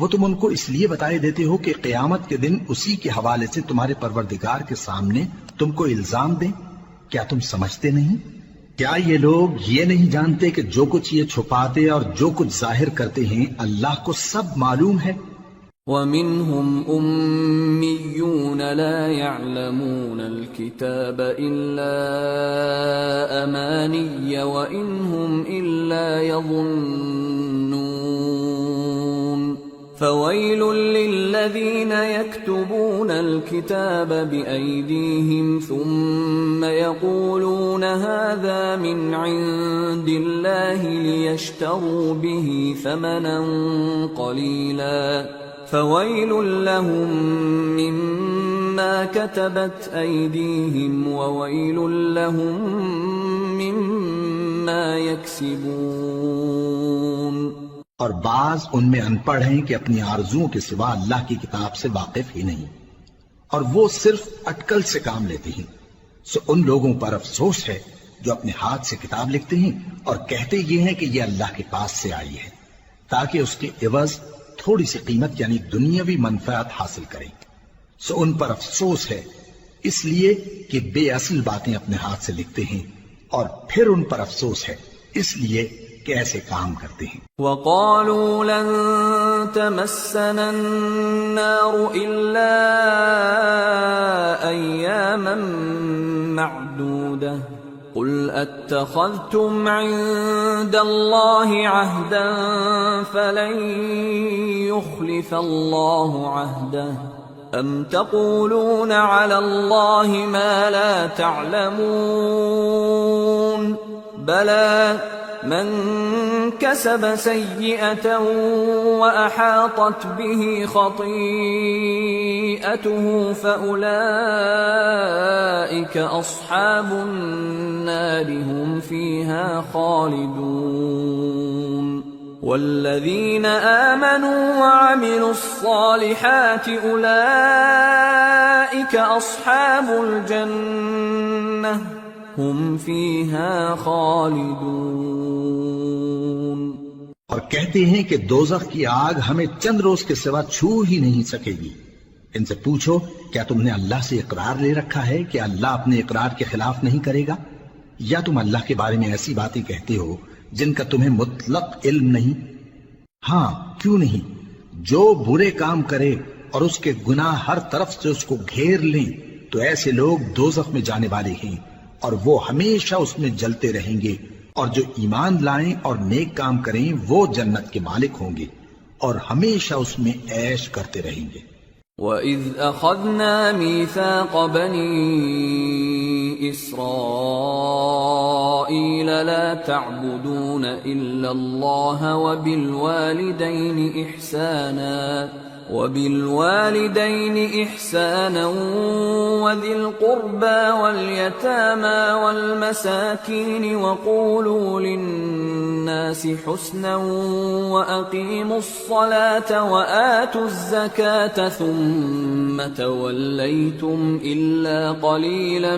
وہ تم ان کو اس لیے بتائے دیتے ہو کہ قیامت کے دن اسی کے حوالے سے تمہارے پروردگار کے سامنے تم کو الزام دیں. کیا تم سمجھتے نہیں؟ کیا یہ لوگ یہ نہیں جانتے کہ جو کچھ یہ چھپاتے اور جو کچھ ظاہر کرتے ہیں اللہ کو سب معلوم ہے؟ وَمِنْهُمْ أُمِّيُّونَ لَا يَعْلَمُونَ الْكِتَابَ إِلَّا أَمَانِيَّ وَإِنْ هُمْ إِلَّا يَظُنُّونَ. فَوَيْلٌ لِلَّذِينَ الذين يكتبون الكتاب بأيديهم ثم يقولون هذا من عند الله ليشتروا به ثمنا قليلا فويل لهم مما كتبت أيديهم وويل لهم مما يكسبون۔ اور بعض ان میں ان پڑھ ہیں کہ اپنی آرزوؤں کے سوا اللہ کی کتاب سے واقف ہی نہیں، اور وہ صرف اٹکل سے کام لیتے ہیں۔ سو ان لوگوں پر افسوس ہے جو اپنے ہاتھ سے کتاب لکھتے ہیں اور کہتے یہ ہیں کہ یہ اللہ کے پاس سے آئی ہے تاکہ اس کے عوض تھوڑی سی قیمت یعنی دنیاوی منفعت حاصل کریں۔ سو ان پر افسوس ہے اس لیے کہ بے اصل باتیں اپنے ہاتھ سے لکھتے ہیں، اور پھر ان پر افسوس ہے اس لیے کہ ایسے کام کرتے ہیں۔ وَقَالُوا لَن تَمَسَّنَا النَّارُ إِلَّا أَيَّامًا مَّعْدُودَةً قُلْ أَتَّخَذْتُمْ عِندَ اللَّهِ عَهْدًا فَلَن يُخْلِفَ اللَّهُ عَهْدَهُ أَمْ تَقُولُونَ عَلَى اللَّهِ مَا لَا تَعْلَمُونَ بَلَى من كسب سيئة وأحاطت به خطيئته فأولئك أصحاب النار هم فيها خالدون والذين آمنوا وعملوا الصالحات أولئك أصحاب الجنة ہم فیہا خالدون۔ اور کہتے ہیں کہ دوزخ کی آگ ہمیں چند روز کے سوا چھو ہی نہیں سکے گی۔ ان سے پوچھو کیا تم نے اللہ سے اقرار لے رکھا ہے کہ اللہ اپنے اقرار کے خلاف نہیں کرے گا، یا تم اللہ کے بارے میں ایسی باتیں کہتے ہو جن کا تمہیں مطلق علم نہیں؟ ہاں کیوں نہیں، جو برے کام کرے اور اس کے گناہ ہر طرف سے اس کو گھیر لیں تو ایسے لوگ دوزخ میں جانے والے ہیں، اور وہ ہمیشہ اس میں جلتے رہیں گے، اور جو ایمان لائیں اور نیک کام کریں وہ جنت کے مالک ہوں گے اور ہمیشہ اس میں عیش کرتے رہیں گے۔ وَإِذْ أَخَذْنَا مِيثَاقَ بَنِي إِسْرَائِيلَ لَا تَعْبُدُونَ إِلَّا اللَّهَ وَبِالْوَالِدَيْنِ إِحْسَانًا وَذِي الْقُرْبَى وَالْيَتَامَى وَالْمَسَاكِينِ وَقُولُوا لِلنَّاسِ حُسْنًا وَأَقِيمُوا الصَّلَاةَ وَآتُوا الزَّكَاةَ ثُمَّ تَوَلَّيْتُمْ إِلَّا قَلِيلًا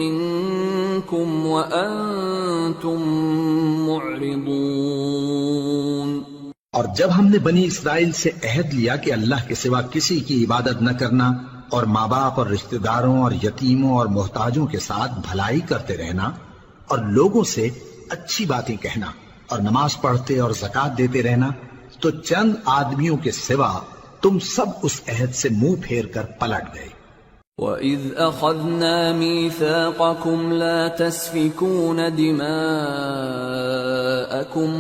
مِّنكُمْ وَأَنتُمْ مُعْرِضُونَ۔ اور جب ہم نے بنی اسرائیل سے عہد لیا کہ اللہ کے سوا کسی کی عبادت نہ کرنا، اور ماں باپ اور رشتہ داروں اور یتیموں اور محتاجوں کے ساتھ بھلائی کرتے رہنا، اور لوگوں سے اچھی باتیں کہنا، اور نماز پڑھتے اور زکوٰۃ دیتے رہنا، تو چند آدمیوں کے سوا تم سب اس عہد سے منہ پھیر کر پلٹ گئے۔ وَإِذْ أَخَذْنَا مِيثَاقَكُمْ لَا تَسْفِكُونَ دِمَاءَكُمْ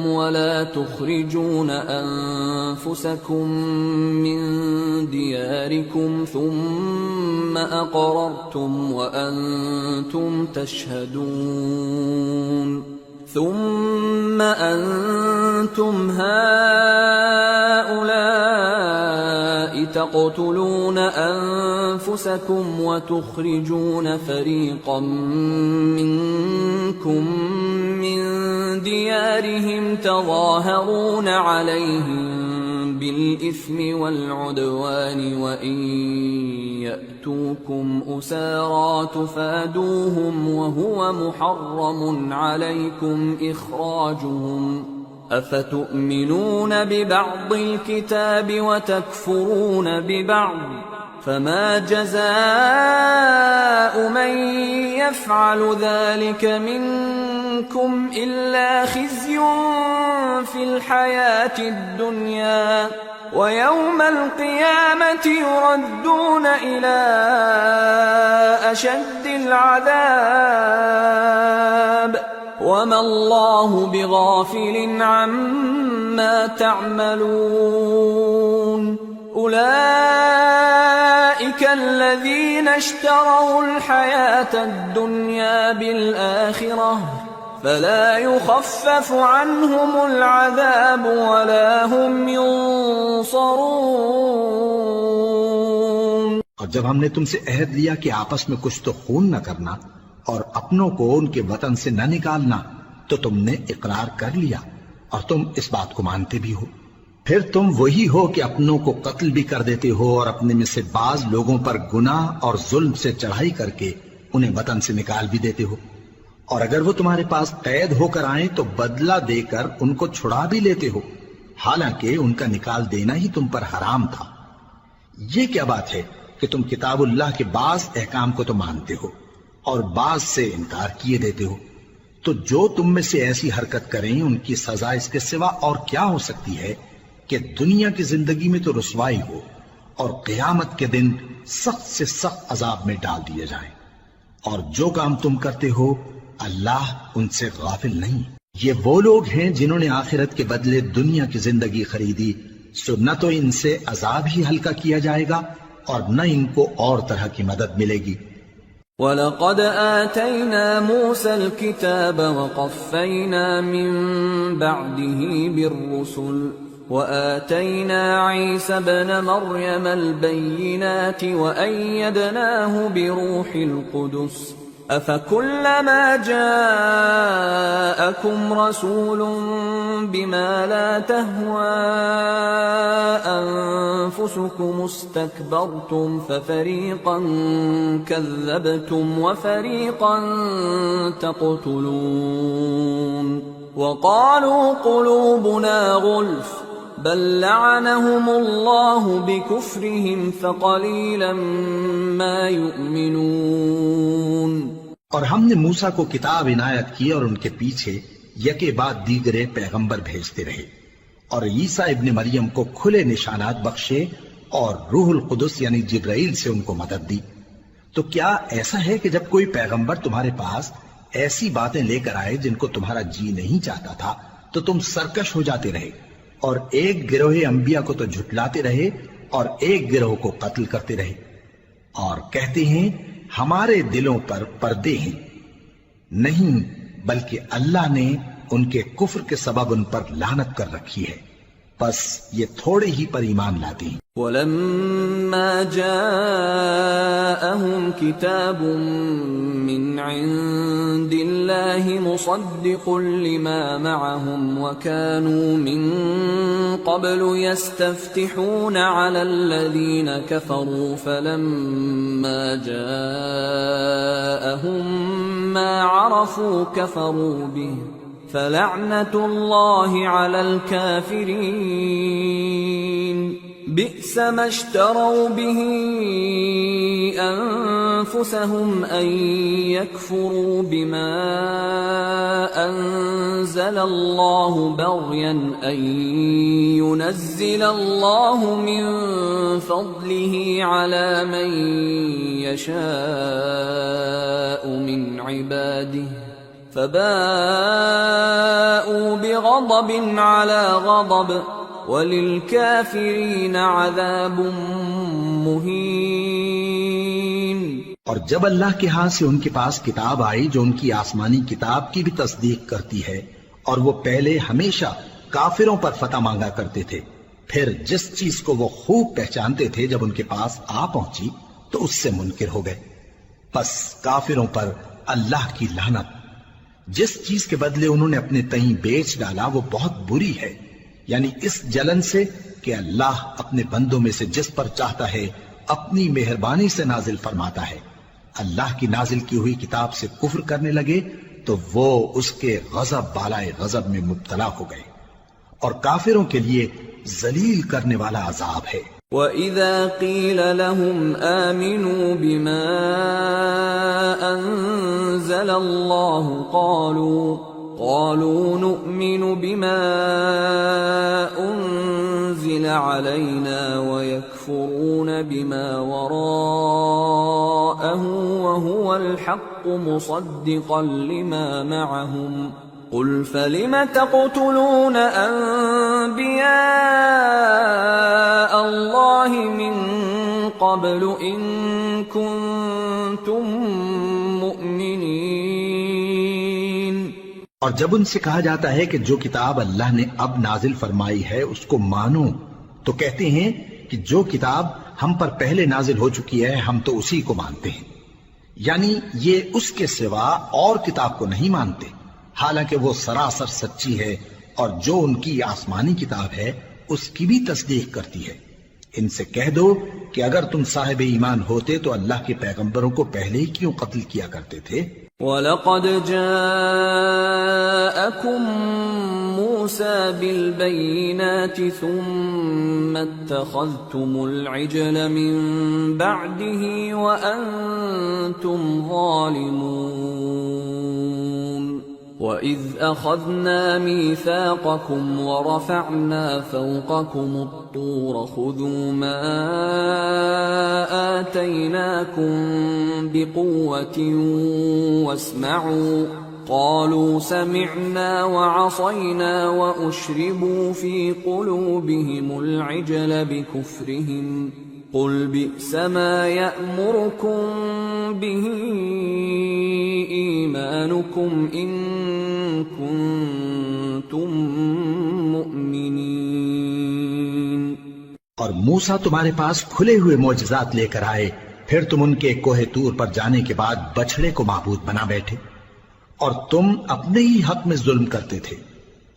وَلَا تُخْرِجُونَ أَنفُسَكُمْ مِنْ دِيَارِكُمْ ثُمَّ أَقْرَرْتُمْ وَأَنْتُمْ تَشْهَدُونَ ثُمَّ أَنْتُمْ هَؤُلَاءِ تَقْتُلُونَ أَنفُسَكُمْ وَتُخْرِجُونَ فَرِيقًا مِّنكُم مِّن دِيَارِهِمْ تَظَاهَرُونَ عَلَيْهِم بِالْإِثْمِ وَالْعُدْوَانِ وَإِن يَأْتُوكُمْ أُسَارَىٰ تُفَادُوهُمْ وَهُوَ مُحَرَّمٌ عَلَيْكُمْ إِخْرَاجُهُمْ أَفَتُؤْمِنُونَ بِبَعْضِ الْكِتَابِ وَتَكْفُرُونَ بِبَعْضٍ فَمَا جَزَاءُ مَن يَفْعَلُ ذَلِكَ مِنكُمْ إِلَّا خِزْيٌ فِي الْحَيَاةِ الدُّنْيَا وَيَوْمَ الْقِيَامَةِ يُرَدُّونَ إِلَىٰ أَشَدِّ الْعَذَابِ وَمَا اللَّهُ بِغَافِلٍ عَمَّا تَعْمَلُونَ أولئك الذين اشتروا الحياة الدنيا بالآخرة فلا يخفف عنهم العذاب ولا هم ينصرون۔ اور جب ہم نے تم سے عہد لیا کہ آپس میں کچھ تو خون نہ کرنا اور اپنوں کو ان کے وطن سے نہ نکالنا، تو تم نے اقرار کر لیا اور تم اس بات کو مانتے بھی ہو۔ پھر تم وہی ہو کہ اپنوں کو قتل بھی کر دیتے ہو اور اپنے میں سے بعض لوگوں پر گناہ اور ظلم سے چڑھائی کر کے انہیں وطن سے نکال بھی دیتے ہو، اور اگر وہ تمہارے پاس قید ہو کر آئیں تو بدلہ دے کر ان کو چھڑا بھی لیتے ہو، حالانکہ ان کا نکال دینا ہی تم پر حرام تھا۔ یہ کیا بات ہے کہ تم کتاب اللہ کے بعض احکام کو تو مانتے ہو اور بعض سے انکار کیے دیتے ہو؟ تو جو تم میں سے ایسی حرکت کریں ان کی سزا اس کے سوا اور کیا ہو سکتی ہے کہ دنیا کی زندگی میں تو رسوائی ہو اور قیامت کے دن سخت سے سخت عذاب میں ڈال دیے جائیں۔ اور جو کام تم کرتے ہو اللہ ان سے غافل نہیں۔ یہ وہ لوگ ہیں جنہوں نے آخرت کے بدلے دنیا کی زندگی خریدی، سو نہ تو ان سے عذاب ہی ہلکا کیا جائے گا اور نہ ان کو اور طرح کی مدد ملے گی۔ وَلَقَدْ آتَيْنَا مُوسَى الْكِتَابَ وَقَفَّيْنَا مِن بَعْدِهِ بِالرُّسُلِ وَآتَيْنَا عِيسَى ابْنَ مَرْيَمَ الْبَيِّنَاتِ وَأَيَّدْنَاهُ بِرُوحِ الْقُدُسِ أَفَكُلَّمَا جَاءَكُمْ رَسُولٌ بِمَا لَا تَهْوَى أَنفُسُكُمُ اسْتَكْبَرْتُمْ فَفَرِيقًا كَذَّبْتُمْ وَفَرِيقًا تَقْتُلُونَ وَقَالُوا قُلُوبُنَا غُلْفٌ بَل لَّعَنَهُمُ اللَّهُ بِكُفْرِهِمْ فَقَلِيلًا مَّا يُؤْمِنُونَ۔ اور ہم نے موسیٰ کو کتاب عنایت کی اور ان کے پیچھے یکے بعد دیگرے پیغمبر بھیجتے رہے، اور عیسیٰ ابن مریم کو کھلے نشانات بخشے اور روح القدس یعنی جبرائیل سے ان کو مدد دی۔ تو کیا ایسا ہے کہ جب کوئی پیغمبر تمہارے پاس ایسی باتیں لے کر آئے جن کو تمہارا جی نہیں چاہتا تھا تو تم سرکش ہو جاتے رہے، اور ایک گروہ انبیاء کو تو جھٹلاتے رہے اور ایک گروہ کو قتل کرتے رہے، اور کہتے ہیں ہمارے دلوں پر پردے ہیں؟ نہیں، بلکہ اللہ نے ان کے کفر کے سبب ان پر لعنت کر رکھی ہے، پس یہ تھوڑے ہی پر ایمان لاتے ہیں۔ وَلَمَّا جَاءَهُمْ كِتَابٌ مِّنْ عِندِ اللَّهِ مُصَدِّقٌ لِّمَا مَعَهُمْ وَكَانُوا مِن قَبْلُ يَسْتَفْتِحُونَ عَلَى الَّذِينَ كَفَرُوا فَلَمَّا جَاءَهُم مَّا عَرَفُوا كَفَرُوا بِهِ فَلَعْنَةُ اللَّهِ عَلَى الْكَافِرِينَ بئس ما اشتروا به أنفسهم أن يكفروا بما أنزل الله بغيا أن ينزل الله من فضله على من يشاء من عباده فباءوا بغضب على غضب وَلِلْكَافِرِينَ عَذَابٌ مُّهِينٌ۔ اور جب اللہ کے ہاں سے ان کے پاس کتاب آئی جو ان کی آسمانی کتاب کی بھی تصدیق کرتی ہے، اور وہ پہلے ہمیشہ کافروں پر فتح مانگا کرتے تھے، پھر جس چیز کو وہ خوب پہچانتے تھے جب ان کے پاس آ پہنچی تو اس سے منکر ہو گئے، پس کافروں پر اللہ کی لعنت۔ جس چیز کے بدلے انہوں نے اپنے تئیں بیچ ڈالا وہ بہت بری ہے، یعنی اس جلن سے کہ اللہ اپنے بندوں میں سے جس پر چاہتا ہے اپنی مہربانی سے نازل فرماتا ہے۔ اللہ کی نازل کی ہوئی کتاب سے کفر کرنے لگے تو وہ اس کے غضب بالائے غضب میں مبتلا ہو گئے، اور کافروں کے لیے ذلیل کرنے والا عذاب ہے۔ وَإِذَا قِيلَ لَهُمْ آمِنُوا بِمَا أَنزَلَ اللَّهُ قالوا نؤمن بما أنزل علينا ويكفرون بما وراءه وهو الحق مصدقا لما معهم قل فلم تقتلون انبیاء اللہ من قبل ان کنتم مؤمنین۔ اور جب ان سے کہا جاتا ہے کہ جو کتاب اللہ نے اب نازل فرمائی ہے اس کو مانو، تو کہتے ہیں کہ جو کتاب ہم پر پہلے نازل ہو چکی ہے ہم تو اسی کو مانتے ہیں، یعنی یہ اس کے سوا اور کتاب کو نہیں مانتے، حالانکہ وہ سراسر سچی ہے اور جو ان کی آسمانی کتاب ہے اس کی بھی تصدیق کرتی ہے۔ ان سے کہہ دو کہ اگر تم صاحب ایمان ہوتے تو اللہ کے پیغمبروں کو پہلے ہی کیوں قتل کیا کرتے تھے؟ وَلَقَدْ جَاءَكُم مُوسَى بِالْبَيِّنَاتِ ثُمَّ اتَّخَذْتُمُ الْعِجْلَ مِن بَعْدِهِ وَأَنتُمْ ظَالِمُونَ وَإِذْ أَخَذْنَا مِيثَاقَكُمْ وَرَفَعْنَا فَوْقَكُمُ الطُّورَ خُذُوا مَا آتَيْنَاكُمْ بِقُوَّةٍ وَاسْمَعُوا قَالُوا سَمِعْنَا وَعَصَيْنَا وَأُشْرِبُوا فِي قُلُوبِهِمُ الْعِجْلَ بِكُفْرِهِمْ قُلْ بِئْسَ مَا يَأْمُرُكُمْ بِهِ إِيمَانُكُمْ إِن كُنتُم مُؤْمِنِينَ۔ اور موسیٰ تمہارے پاس کھلے ہوئے معجزات لے کر آئے، پھر تم ان کے کوہ طور پر جانے کے بعد بچڑے کو معبود بنا بیٹھے، اور تم اپنے ہی حق میں ظلم کرتے تھے۔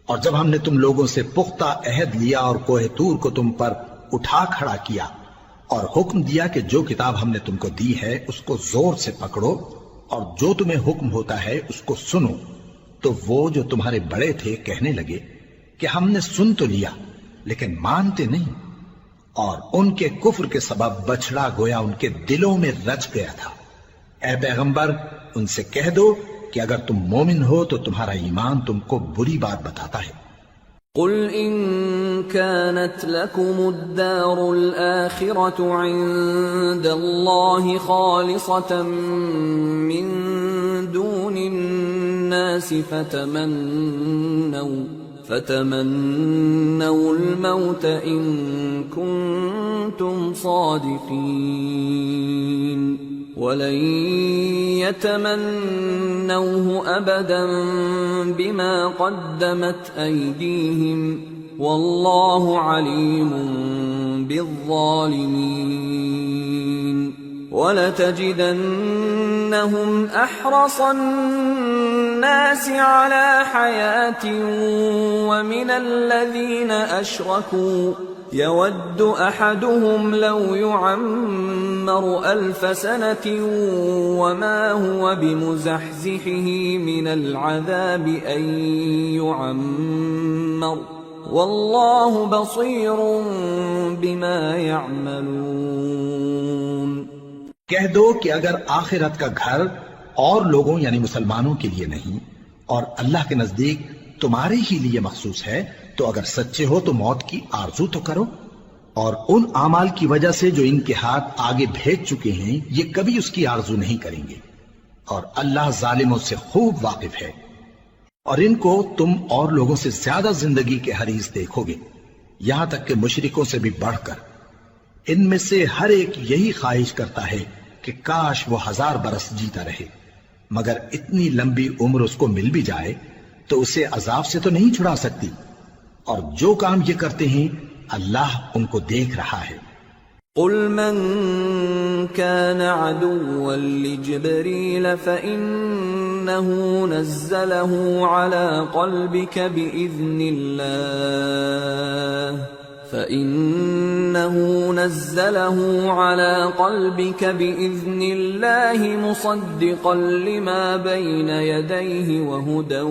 اور جب ہم نے تم لوگوں سے پختہ عہد لیا اور کوہ طور کو تم پر اٹھا کھڑا کیا اور حکم دیا کہ جو کتاب ہم نے تم کو دی ہے اس کو زور سے پکڑو اور جو تمہیں حکم ہوتا ہے اس کو سنو، تو وہ جو تمہارے بڑے تھے کہنے لگے کہ ہم نے سن تو لیا لیکن مانتے نہیں، اور ان کے کفر کے سبب بچڑا گویا ان کے دلوں میں رچ گیا تھا۔ اے پیغمبر ان سے کہہ دو کہ اگر تم مومن ہو تو تمہارا ایمان تم کو بری بات بتاتا ہے۔ قل ان كانت لكم الدار الآخرة عند الله خالصة من دون الناس فتمنوا الموت إن كنتم صادقين ولن يتمنوه أبدا بما قدمت أيديهم والله عليم بالظالمين ولتجدنهم أحرص الناس على حياة ومن الذين أشركوا يود أحدهم لو يعمر 1000 سنة وما هو بمزحزحه من العذاب أن يعمر والله بصير بما يعملون۔ کہہ دو کہ اگر آخرت کا گھر اور لوگوں یعنی مسلمانوں کے لیے نہیں اور اللہ کے نزدیک تمہارے ہی لیے مخصوص ہے تو اگر سچے ہو تو موت کی آرزو تو کرو، اور ان اعمال کی وجہ سے جو ان کے ہاتھ آگے بھیج چکے ہیں یہ کبھی اس کی آرزو نہیں کریں گے، اور اللہ ظالموں سے خوب واقف ہے۔ اور ان کو تم اور لوگوں سے زیادہ زندگی کے حریص دیکھو گے، یہاں تک کہ مشرکوں سے بھی بڑھ کر۔ ان میں سے ہر ایک یہی خواہش کرتا ہے کہ کاش وہ 1000 برس جیتا رہے، مگر اتنی لمبی عمر اس کو مل بھی جائے تو اسے عذاب سے تو نہیں چھڑا سکتی، اور جو کام یہ کرتے ہیں اللہ ان کو دیکھ رہا ہے۔ قل من كان عدوا لجبريل فإنه نزله على قلبك بإذن الله مصدقا لما بين يديه وهدى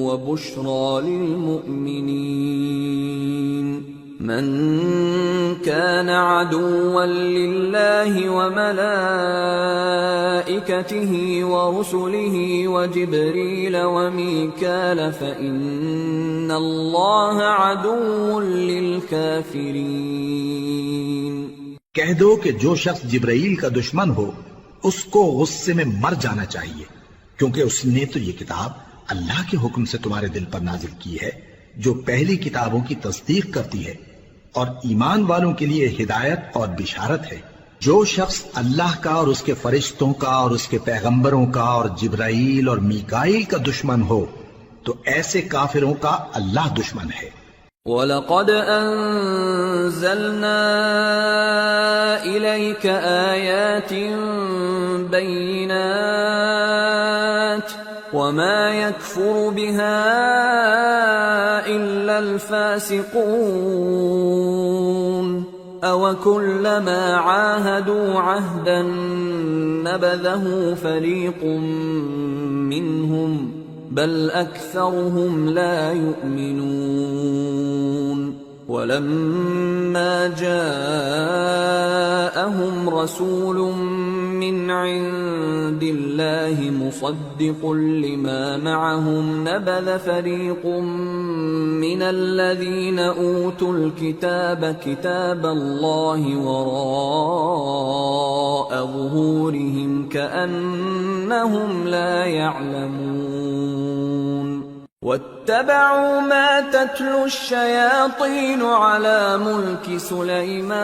وبشرى للمؤمنين من كان عدوا لله وملائكته ورسله وجبريل وميكال فإن الله عدو للكافرين۔ کہہ دو کہ جو شخص جبرائیل کا دشمن ہو اس کو غصے میں مر جانا چاہیے، کیونکہ اس نے تو یہ کتاب اللہ کے حکم سے تمہارے دل پر نازل کی ہے جو پہلی کتابوں کی تصدیق کرتی ہے اور ایمان والوں کے لیے ہدایت اور بشارت ہے۔ جو شخص اللہ کا اور اس کے فرشتوں کا اور اس کے پیغمبروں کا اور جبرائیل اور میکائیل کا دشمن ہو تو ایسے کافروں کا اللہ دشمن ہے۔ وَلَقَدْ أَنزَلْنَا إِلَيْكَ آيَاتٍ بَيِّنَاتٍ وَمَا يَكْفُرُ بِهَا إِلَّا الْفَاسِقُونَ أَوَكُلَّمَا عَاهَدُوا عَهْدًا نَبَذَهُ فَرِيقٌ مِّنْهُمْ بل أكثرهم لا يؤمنون ولما جاءهم رسول من عند الله مصدق لما معهم نبذ فريق من الذين أوتوا الكتاب كتاب الله وراء ظهورهم كأنهم لا يعلمون واتبعوا ما تتلو الشياطين على ملك سليمان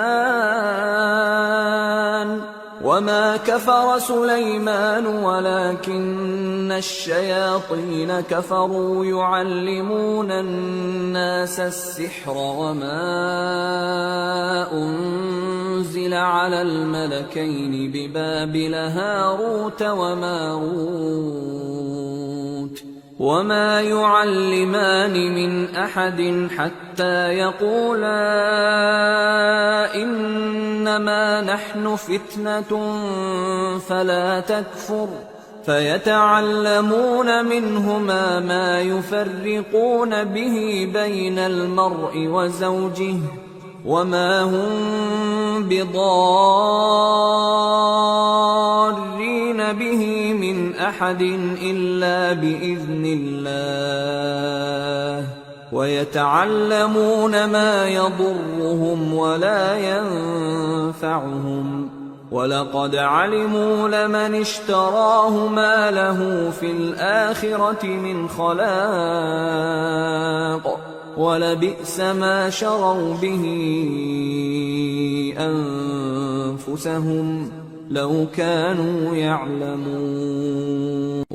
وما كفر سليمان ولكن الشياطين كفروا يعلمون الناس السحر وما أنزل على الملكين ببابل هاروت وماروت وما يعلمان من أحد حتى يقولا إنما نحن فتنة فلا تكفر فيتعلمون منهما ما يفرقون به بين المرء وزوجه وما هم بضارين به من أحد إلا بإذن الله ويتعلمون ما يضرهم ولا ينفعهم وَلَقَدْ عَلِمُوا لَمَنِ اشْتَرَاهُ مَا لَهُ فِي الْآخِرَةِ مِنْ خَلَاقٍ وَلَبِئْسَ مَا شَرَوْا بِهِ أَنفُسَهُمْ لَوْ كَانُوا يَعْلَمُونَ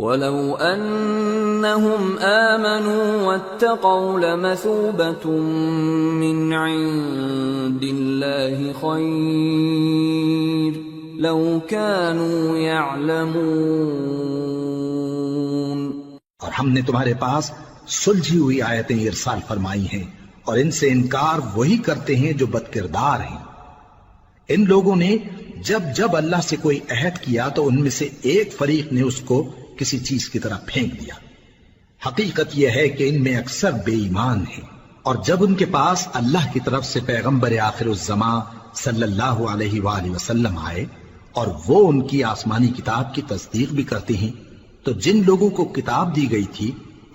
وَلَوْ أَنَّهُمْ آمَنُوا وَاتَّقَوْا لَمَثُوبَةٌ مِّنْ عِندِ اللَّهِ خَيْرٌ لَوْ كَانُوا يَعْلَمُونَ اور ہم نے تمہارے پاس سلجھی ہوئی آیتیں ارسال فرمائی ہیں اور ان سے انکار وہی کرتے ہیں جو بد کردار ہیں۔ ان لوگوں نے جب جب اللہ سے کوئی عہد کیا تو ان میں سے ایک فریق نے اس کو کسی چیز کی طرح پھینک دیا۔ حقیقت یہ ہے کہ ان میں اکثر بے ایمان ہیں، اور جب ان کے پاس اللہ کی طرف سے پیغمبر آخر الزماں صلی اللہ علیہ وآلہ وسلم آئے اور وہ ان کی آسمانی کتاب کی تصدیق بھی کرتے ہیں، تو جن لوگوں کو کتاب دی گئی تھی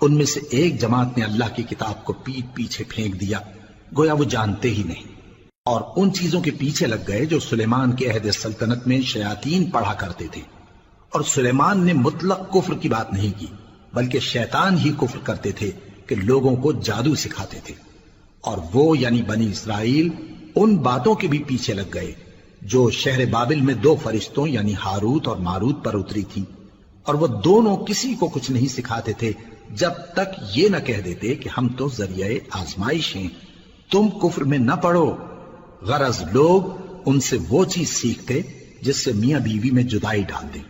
ان میں سے ایک جماعت نے اللہ کی کتاب کو پیٹ پیچھے پھینک دیا، گویا وہ جانتے ہی نہیں، اور ان چیزوں کے پیچھے لگ گئے جو سلیمان کے عہد سلطنت میں شیاطین پڑھا کرتے تھے۔ اور سلیمان نے مطلق کفر کی بات نہیں کی، بلکہ شیطان ہی کفر کرتے تھے کہ لوگوں کو جادو سکھاتے تھے، اور وہ یعنی بنی اسرائیل ان باتوں کے بھی پیچھے لگ گئے جو شہر بابل میں دو فرشتوں یعنی ہاروت اور ماروت پر اتری تھی، اور وہ دونوں کسی کو کچھ نہیں سکھاتے تھے جب تک یہ نہ کہہ دیتے کہ ہم تو ذریعہ آزمائش ہیں، تم کفر میں نہ پڑو۔ غرض لوگ ان سے وہ چیز سیکھتے جس سے میاں بیوی میں جدائی ڈال دیں،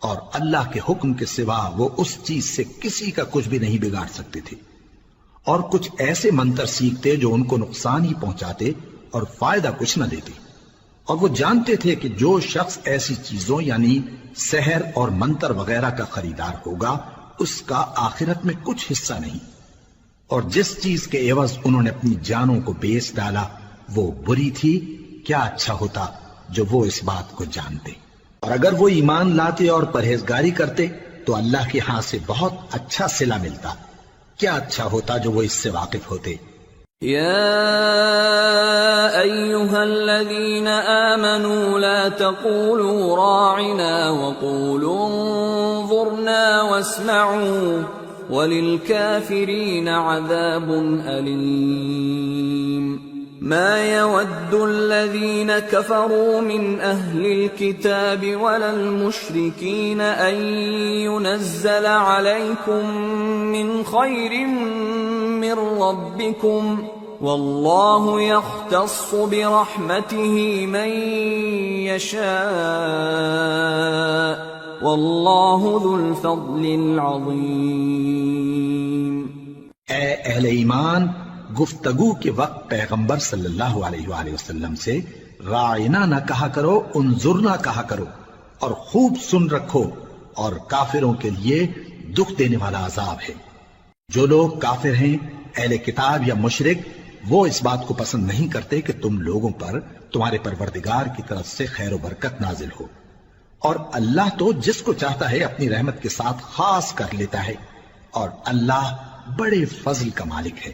اور اللہ کے حکم کے سوا وہ اس چیز سے کسی کا کچھ بھی نہیں بگاڑ سکتے تھے، اور کچھ ایسے منتر سیکھتے جو ان کو نقصان ہی پہنچاتے اور فائدہ کچھ نہ دیتے، اور وہ جانتے تھے کہ جو شخص ایسی چیزوں یعنی سحر اور منتر وغیرہ کا خریدار ہوگا اس کا آخرت میں کچھ حصہ نہیں، اور جس چیز کے عوض انہوں نے اپنی جانوں کو بیچ ڈالا وہ بری تھی، کیا اچھا ہوتا جو وہ اس بات کو جانتے، اور اگر وہ ایمان لاتے اور پرہیزگاری کرتے تو اللہ کے ہاں سے بہت اچھا صلہ ملتا، کیا اچھا ہوتا جو وہ اس سے واقف ہوتے۔ يا أيها الذين آمنوا لا تقولوا راعنا وقولوا انظرنا واسمعوا وَلِلْكَافِرِينَ عَذَابٌ أَلِيمٌ ما يود الذين كفروا من أهل الكتاب ولا المشركين أن ينزل عليكم من خير من ربكم والله يختص برحمته من يشاء والله ذو الفضل العظيم. اے اہل ایمان، گفتگو کے وقت پیغمبر صلی اللہ علیہ وآلہ وسلم سے راعنا نہ کہا کرو، انظرنا کہا کرو، اور خوب سن رکھو، اور کافروں کے لیے دکھ دینے والا عذاب ہے۔ جو لوگ کافر ہیں، اہل کتاب یا مشرک، وہ اس بات کو پسند نہیں کرتے کہ تم لوگوں پر تمہارے پروردگار کی طرف سے خیر و برکت نازل ہو، اور اللہ تو جس کو چاہتا ہے اپنی رحمت کے ساتھ خاص کر لیتا ہے، اور اللہ بڑے فضل کا مالک ہے۔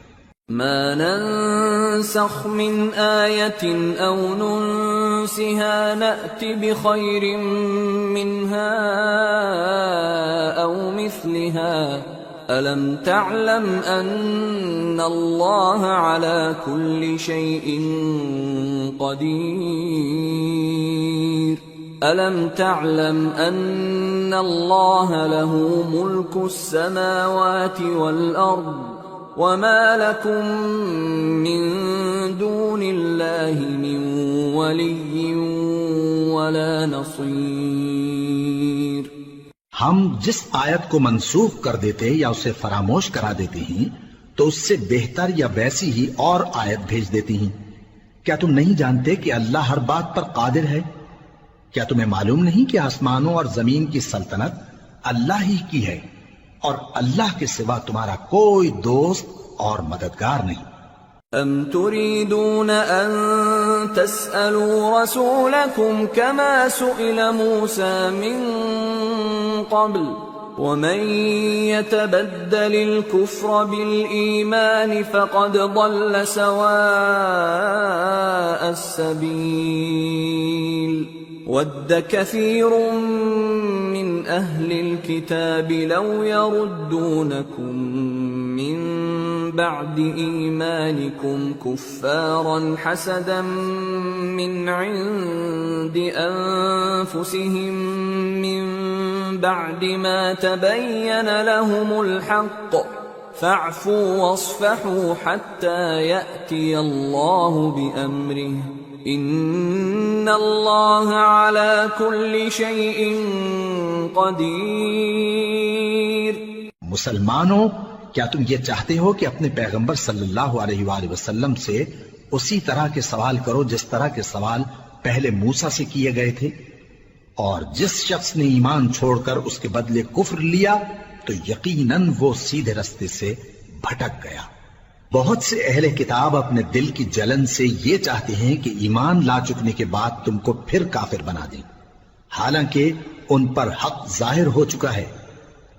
ما ننسخ من آية أو ننسها نأت بخير منها أو مثلها ألم تعلم أن الله على كل شيء قدير ألم تعلم أن الله له ملك السماوات والأرض وما لكم من دون الله من ولي ولا نصير۔ ہم جس آیت کو منسوخ کر دیتے یا اسے فراموش کرا دیتے ہیں تو اس سے بہتر یا ویسی ہی اور آیت بھیج دیتی ہیں۔ کیا تم نہیں جانتے کہ اللہ ہر بات پر قادر ہے؟ کیا تمہیں معلوم نہیں کہ آسمانوں اور زمین کی سلطنت اللہ ہی کی ہے، اور اللہ کے سوا تمہارا کوئی دوست اور مددگار نہیں۔ ام تريدون ان تسألوا رسولكم كما سئل موسى من قبل ومن يتبدل الكفر بالإيمان فقد ضل سواء السبيل ود كثير من أهل الكتاب لو يردونكم من بعد إيمانكم كفارا حسدا من عند أنفسهم من بعد ما تبين لهم الحق فاعفوا واصفحوا حتى يأتي الله بأمره ان اللہ علی کل شیء قدیر۔ مسلمانوں، کیا تم یہ چاہتے ہو کہ اپنے پیغمبر صلی اللہ علیہ وآلہ وسلم سے اسی طرح کے سوال کرو جس طرح کے سوال پہلے موسیٰ سے کیے گئے تھے؟ اور جس شخص نے ایمان چھوڑ کر اس کے بدلے کفر لیا تو یقیناً وہ سیدھے رستے سے بھٹک گیا۔ بہت سے اہل کتاب اپنے دل کی جلن سے یہ چاہتے ہیں کہ ایمان لا چکنے کے بعد تم کو پھر کافر بنا دیں، حالانکہ ان پر حق ظاہر ہو چکا ہے،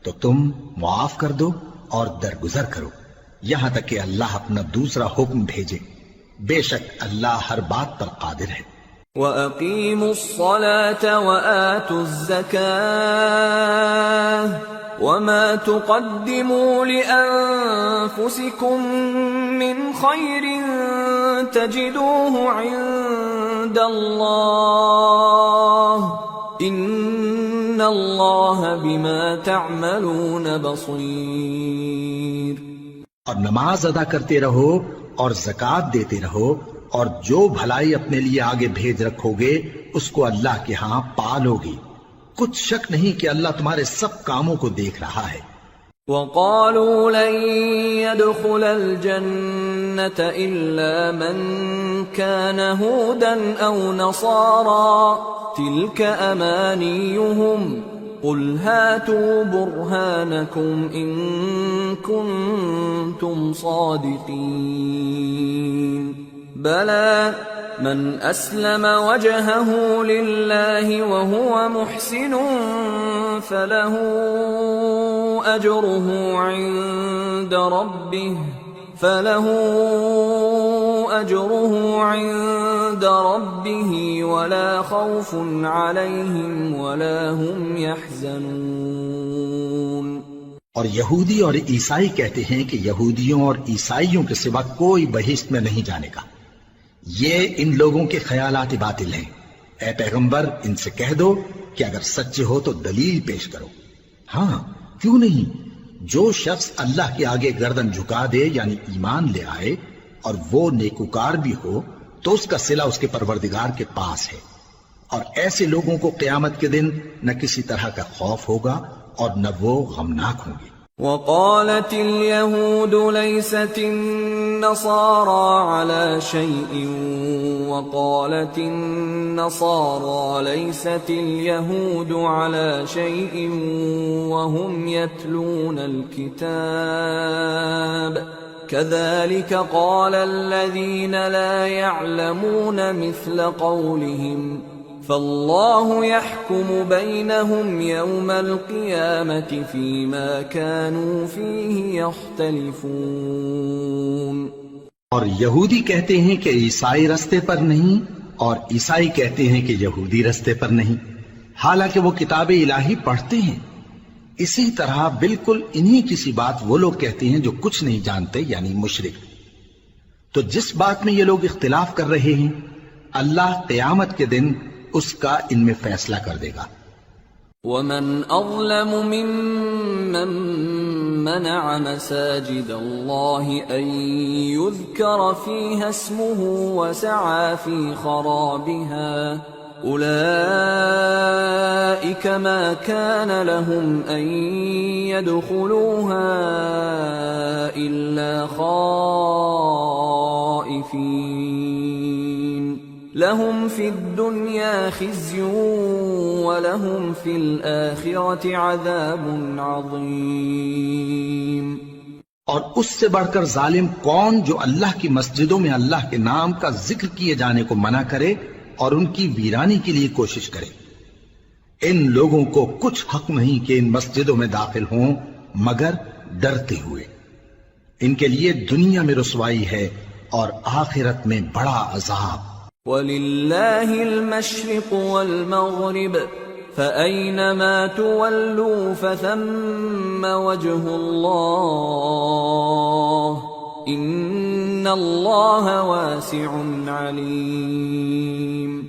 تو تم معاف کر دو اور درگزر کرو یہاں تک کہ اللہ اپنا دوسرا حکم بھیجے، بے شک اللہ ہر بات پر قادر ہے۔ وَأَقِيمُوا الصَّلَاةَ وَآتُوا الزَّكَاةَ وَمَا تُقَدِّمُوا لِأَنفُسِكُم مِّنْ خَيْرٍ تَجِدُوهُ عِندَ اللَّهِ إِنَّ اللَّهَ بِمَا تَعْمَلُونَ بَصِيرٌ۔ اور نماز ادا کرتے رہو اور زکوٰۃ دیتے رہو، اور جو بھلائی اپنے لیے آگے بھیج رکھو گے اس کو اللہ کے ہاں پالو گے، کچھ شک نہیں کہ اللہ تمہارے سب کاموں کو دیکھ رہا ہے۔ وَقَالُوا لَن يَدْخُلَ الْجَنَّةَ إِلَّا مَن كَانَ هُودًا أَوْ نَصَارَىٰ تِلْكَ أَمَانِيُّهُمْ قُلْ هَاتُوا بُرْهَانَكُمْ إِن كُنتُمْ صَادِقِينَ بَلَىٰ من أسلم وجهه لله وهو محسن فله أجره عند ربه ولا خوف عليهم ولا هم يحزنون۔ اور یہودی اور عیسائی کہتے ہیں کہ یہودیوں اور عیسائیوں کے سوا کوئی بہشت میں نہیں جانے گا۔ یہ ان لوگوں کے خیالات باطل ہیں۔ اے پیغمبر ان سے کہہ دو کہ اگر سچے ہو تو دلیل پیش کرو۔ ہاں کیوں نہیں، جو شخص اللہ کے آگے گردن جھکا دے یعنی ایمان لے آئے اور وہ نیکوکار بھی ہو تو اس کا صلہ اس کے پروردگار کے پاس ہے، اور ایسے لوگوں کو قیامت کے دن نہ کسی طرح کا خوف ہوگا اور نہ وہ غمناک ہوں گے۔ وقالت اليهود ليست النصارى على شيء وقالت النصارى ليست اليهود على شيء وهم يتلون الكتاب كذلك قال الذين لا يعلمون مثل قولهم فالله يحكم بينهم يوم القيامة فيما كانوا فيه يختلفون۔ اور یہودی کہتے ہیں کہ عیسائی رستے پر نہیں، اور عیسائی کہتے ہیں کہ یہودی رستے پر نہیں، حالانکہ وہ کتاب الہی پڑھتے ہیں۔ اسی طرح بالکل انہی کسی بات وہ لوگ کہتے ہیں جو کچھ نہیں جانتے یعنی مشرک۔ تو جس بات میں یہ لوگ اختلاف کر رہے ہیں اللہ قیامت کے دن اس کا ان میں فیصلہ کر دے گا۔ ومن اظلم ممن منع مساجد الله ان يذكر فيها اسمه وسعى في خرابها اولئك ما كان لهم ان يدخلوها الا خائفين لهم في الدنيا خزي ولهم في الآخرة عذاب عظيم۔ اور اس سے بڑھ کر ظالم کون جو اللہ کی مسجدوں میں اللہ کے نام کا ذکر کیے جانے کو منع کرے اور ان کی ویرانی کے لیے کوشش کرے۔ ان لوگوں کو کچھ حق نہیں کہ ان مسجدوں میں داخل ہوں مگر ڈرتے ہوئے۔ ان کے لیے دنیا میں رسوائی ہے اور آخرت میں بڑا عذاب۔ وَلِلَّهِ الْمَشْرِقُ وَالْمَغْرِبُ فَأَيْنَمَا تُوَلُّوا فَثَمَّ وَجْهُ اللَّهِ إِنَّ اللَّهَ وَاسِعٌ عَلِيمٌ۔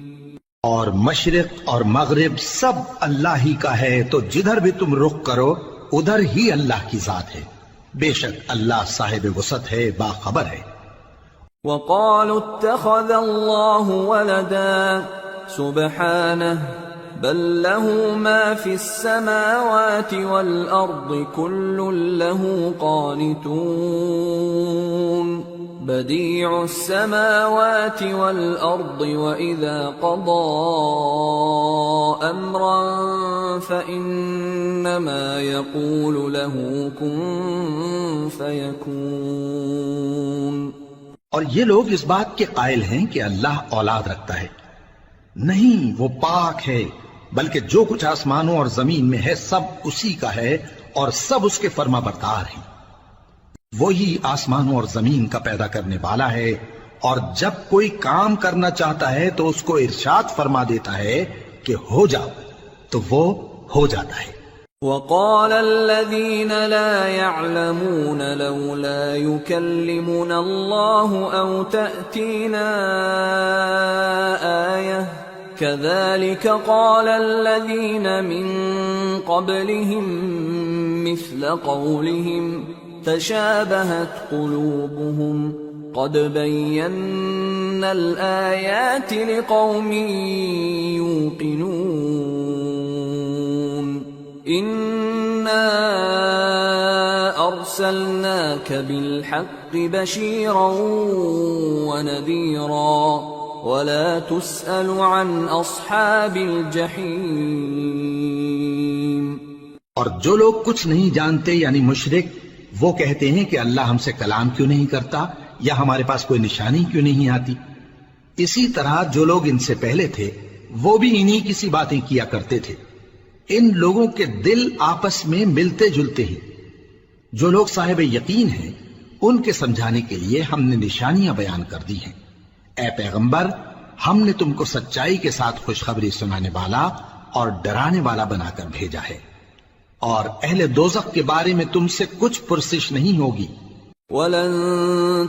اور مشرق اور مغرب سب اللہ ہی کا ہے، تو جدھر بھی تم رخ کرو ادھر ہی اللہ کی ذات ہے، بے شک اللہ صاحب وسعت ہے، باخبر ہے۔ وقالوا اتخذ الله ولدا سبحانه بل له ما في السماوات والأرض كل له قانتون بديع السماوات والأرض وإذا قضى أمرا فإنما يقول له كن فيكون۔ اور یہ لوگ اس بات کے قائل ہیں کہ اللہ اولاد رکھتا ہے، نہیں، وہ پاک ہے، بلکہ جو کچھ آسمانوں اور زمین میں ہے سب اسی کا ہے اور سب اس کے فرما بردار ہیں۔ وہی آسمانوں اور زمین کا پیدا کرنے والا ہے، اور جب کوئی کام کرنا چاہتا ہے تو اس کو ارشاد فرما دیتا ہے کہ ہو جاؤ، تو وہ ہو جاتا ہے۔ وقال الذين لا يعلمون لولا يكلمنا الله أو تأتينا آية كذلك قال الذين من قبلهم مثل قولهم تشابهت قلوبهم قد بينا الآيات لقوم يوقنون إنا أرسلناك بالحق بشيرا ونذيرا ولا تسأل عن أصحاب الجحيم۔ اور جو لوگ کچھ نہیں جانتے یعنی مشرک، وہ کہتے ہیں کہ اللہ ہم سے کلام کیوں نہیں کرتا یا ہمارے پاس کوئی نشانی کیوں نہیں آتی۔ اسی طرح جو لوگ ان سے پہلے تھے وہ بھی انہی کسی باتیں کیا کرتے تھے۔ ان لوگوں کے دل آپس میں ملتے جلتے ہیں۔ جو لوگ صاحب یقین ہیں ان کے سمجھانے کے لیے ہم نے نشانیاں بیان کر دی ہیں۔ اے پیغمبر، ہم نے تم کو سچائی کے ساتھ خوشخبری سنانے والا اور ڈرانے والا بنا کر بھیجا ہے۔ اور اہل دوزخ کے بارے میں تم سے کچھ پرسش نہیں ہوگی. ولن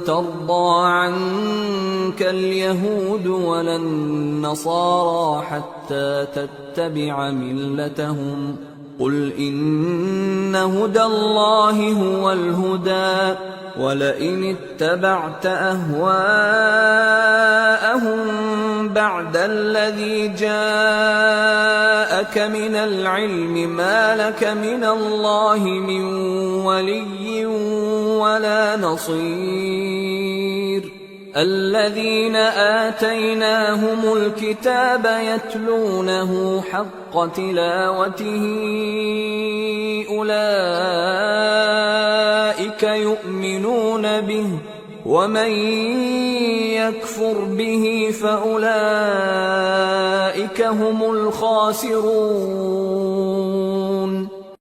ترضى عنك اليهود ولا النصارى حتى تتبع ملتهم قل إن هدى الله هو الهدى ولئن اتبعت أهواءهم بعد الذي جاءك من العلم ما لك من الله من ولي ولا نصير الذين آتيناهم الكتاب يتلونه حق تلاوته أولئك يؤمنون به ومن يكفر به فأولئك هم الخاسرون.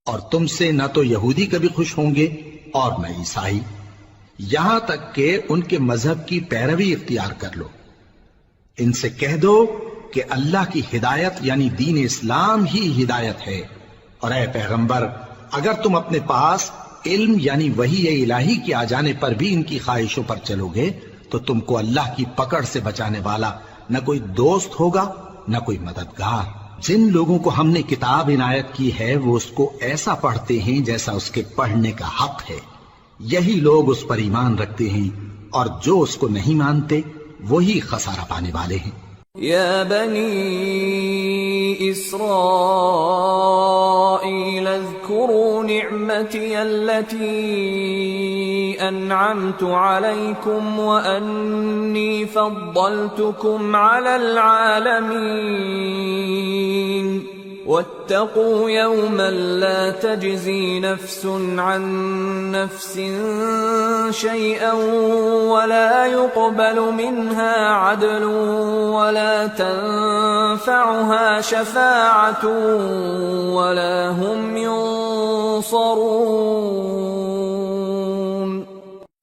اور تم سے نہ تو یہودی کبھی خوش ہوں گے اور نہ عیسائی، یہاں تک کہ ان کے مذہب کی پیروی اختیار کر لو. ان سے کہہ دو کہ اللہ کی ہدایت یعنی دین اسلام ہی ہدایت ہے، اور اے پیغمبر اگر تم اپنے پاس علم یعنی وحی الہی کے آ جانے پر بھی ان کی خواہشوں پر چلو گے تو تم کو اللہ کی پکڑ سے بچانے والا نہ کوئی دوست ہوگا نہ کوئی مددگار. جن لوگوں کو ہم نے کتاب عنایت کی ہے وہ اس کو ایسا پڑھتے ہیں جیسا اس کے پڑھنے کا حق ہے، یہی لوگ اس پر ایمان رکھتے ہیں، اور جو اس کو نہیں مانتے وہی خسارہ پانے والے ہیں. يا بني إسرائيل اذكروا نعمتي التي أنعمت عليكم وأني فضلتكم على العالمين واتقوا يوما لا تجزي نفس عن نفس شيئا ولا يقبل منها عدل ولا تنفعها شفاعة ولا هم ينصرون.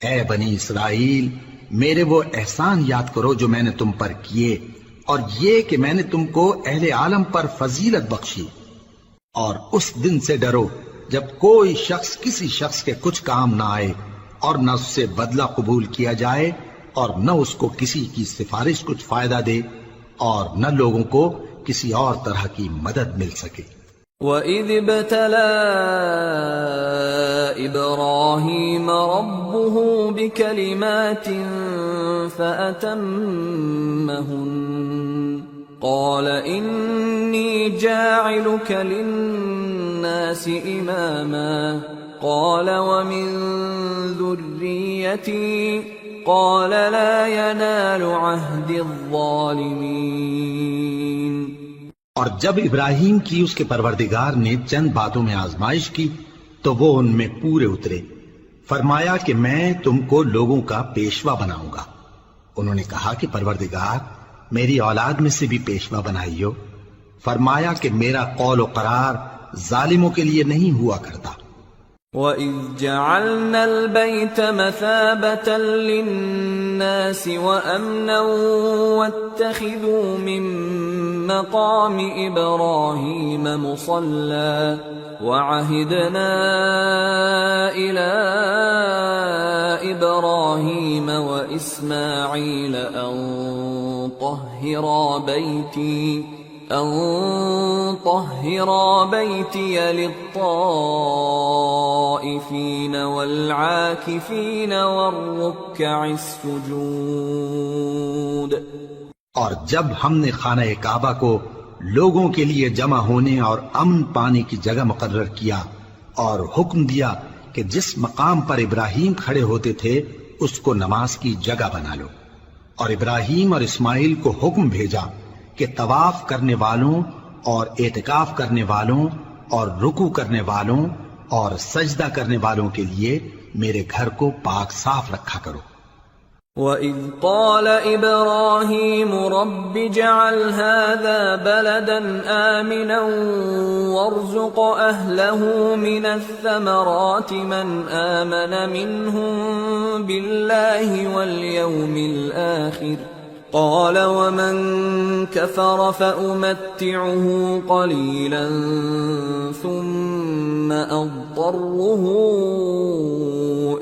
اے بنی اسرائیل میرے وہ احسان یاد کرو جو میں نے تم پر کیے، اور یہ کہ میں نے تم کو اہل عالم پر فضیلت بخشی. اور اس دن سے ڈرو جب کوئی شخص کسی شخص کے کچھ کام نہ آئے، اور نہ اس سے بدلہ قبول کیا جائے، اور نہ اس کو کسی کی سفارش کچھ فائدہ دے، اور نہ لوگوں کو کسی اور طرح کی مدد مل سکے. وَإِذِ ابْتَلَى إِبْرَاهِيمَ رَبُّهُ بِكَلِمَاتٍ فَأَتَمَّهُنَّ قَالَ إِنِّي جَاعِلُكَ لِلنَّاسِ إِمَامًا قَالَ وَمِن ذُرِّيَّتِي قَالَ لَا يَنَالُ عَهْدِ الظَّالِمِينَ. اور جب ابراہیم کی اس کے پروردگار نے چند باتوں میں آزمائش کی تو وہ ان میں پورے اترے. فرمایا کہ میں تم کو لوگوں کا پیشوا بناؤں گا. انہوں نے کہا کہ پروردگار میری اولاد میں سے بھی پیشوا بنائیو. فرمایا کہ میرا قول و قرار ظالموں کے لیے نہیں ہوا کرتا. وَإِذْ جَعَلْنَا الْبَيْتَ مَثَابَةً لِلنَّاسِ وَأَمْنًا وَاتَّخِذُوا مِن مَّقَامِ إِبْرَاهِيمَ مُصَلًّى وَعَهِدْنَا إِلَىٰ إِبْرَاهِيمَ وَإِسْمَاعِيلَ أَن طَهِّرَا بَيْتِيَ لِلطَّائِفِينَ وَالْعَاكِفِينَ وَالرُّكَّعِ السُّجُودِ. اور جب ہم نے خانہ کعبہ کو لوگوں کے لیے جمع ہونے اور امن پانے کی جگہ مقرر کیا اور حکم دیا کہ جس مقام پر ابراہیم کھڑے ہوتے تھے اس کو نماز کی جگہ بنا لو، اور ابراہیم اور اسماعیل کو حکم بھیجا کہ طواف کرنے والوں اور اعتکاف کرنے والوں اور رکوع کرنے والوں اور سجدہ کرنے والوں کے لیے میرے گھر کو پاک صاف رکھا کرو. وَإِذْ قَالَ إِبْرَاهِيمُ رَبِّ اجْعَلْ هَٰذَا بَلَدًا آمِنًا وَارْزُقْ أَهْلَهُ مِنَ الثَّمَرَاتِ مَنْ آمَنَ مِنْهُم بِاللَّهِ وَالْيَوْمِ الْآخِرِ قال ومن كفر فأمتعه قليلا ثم أضطره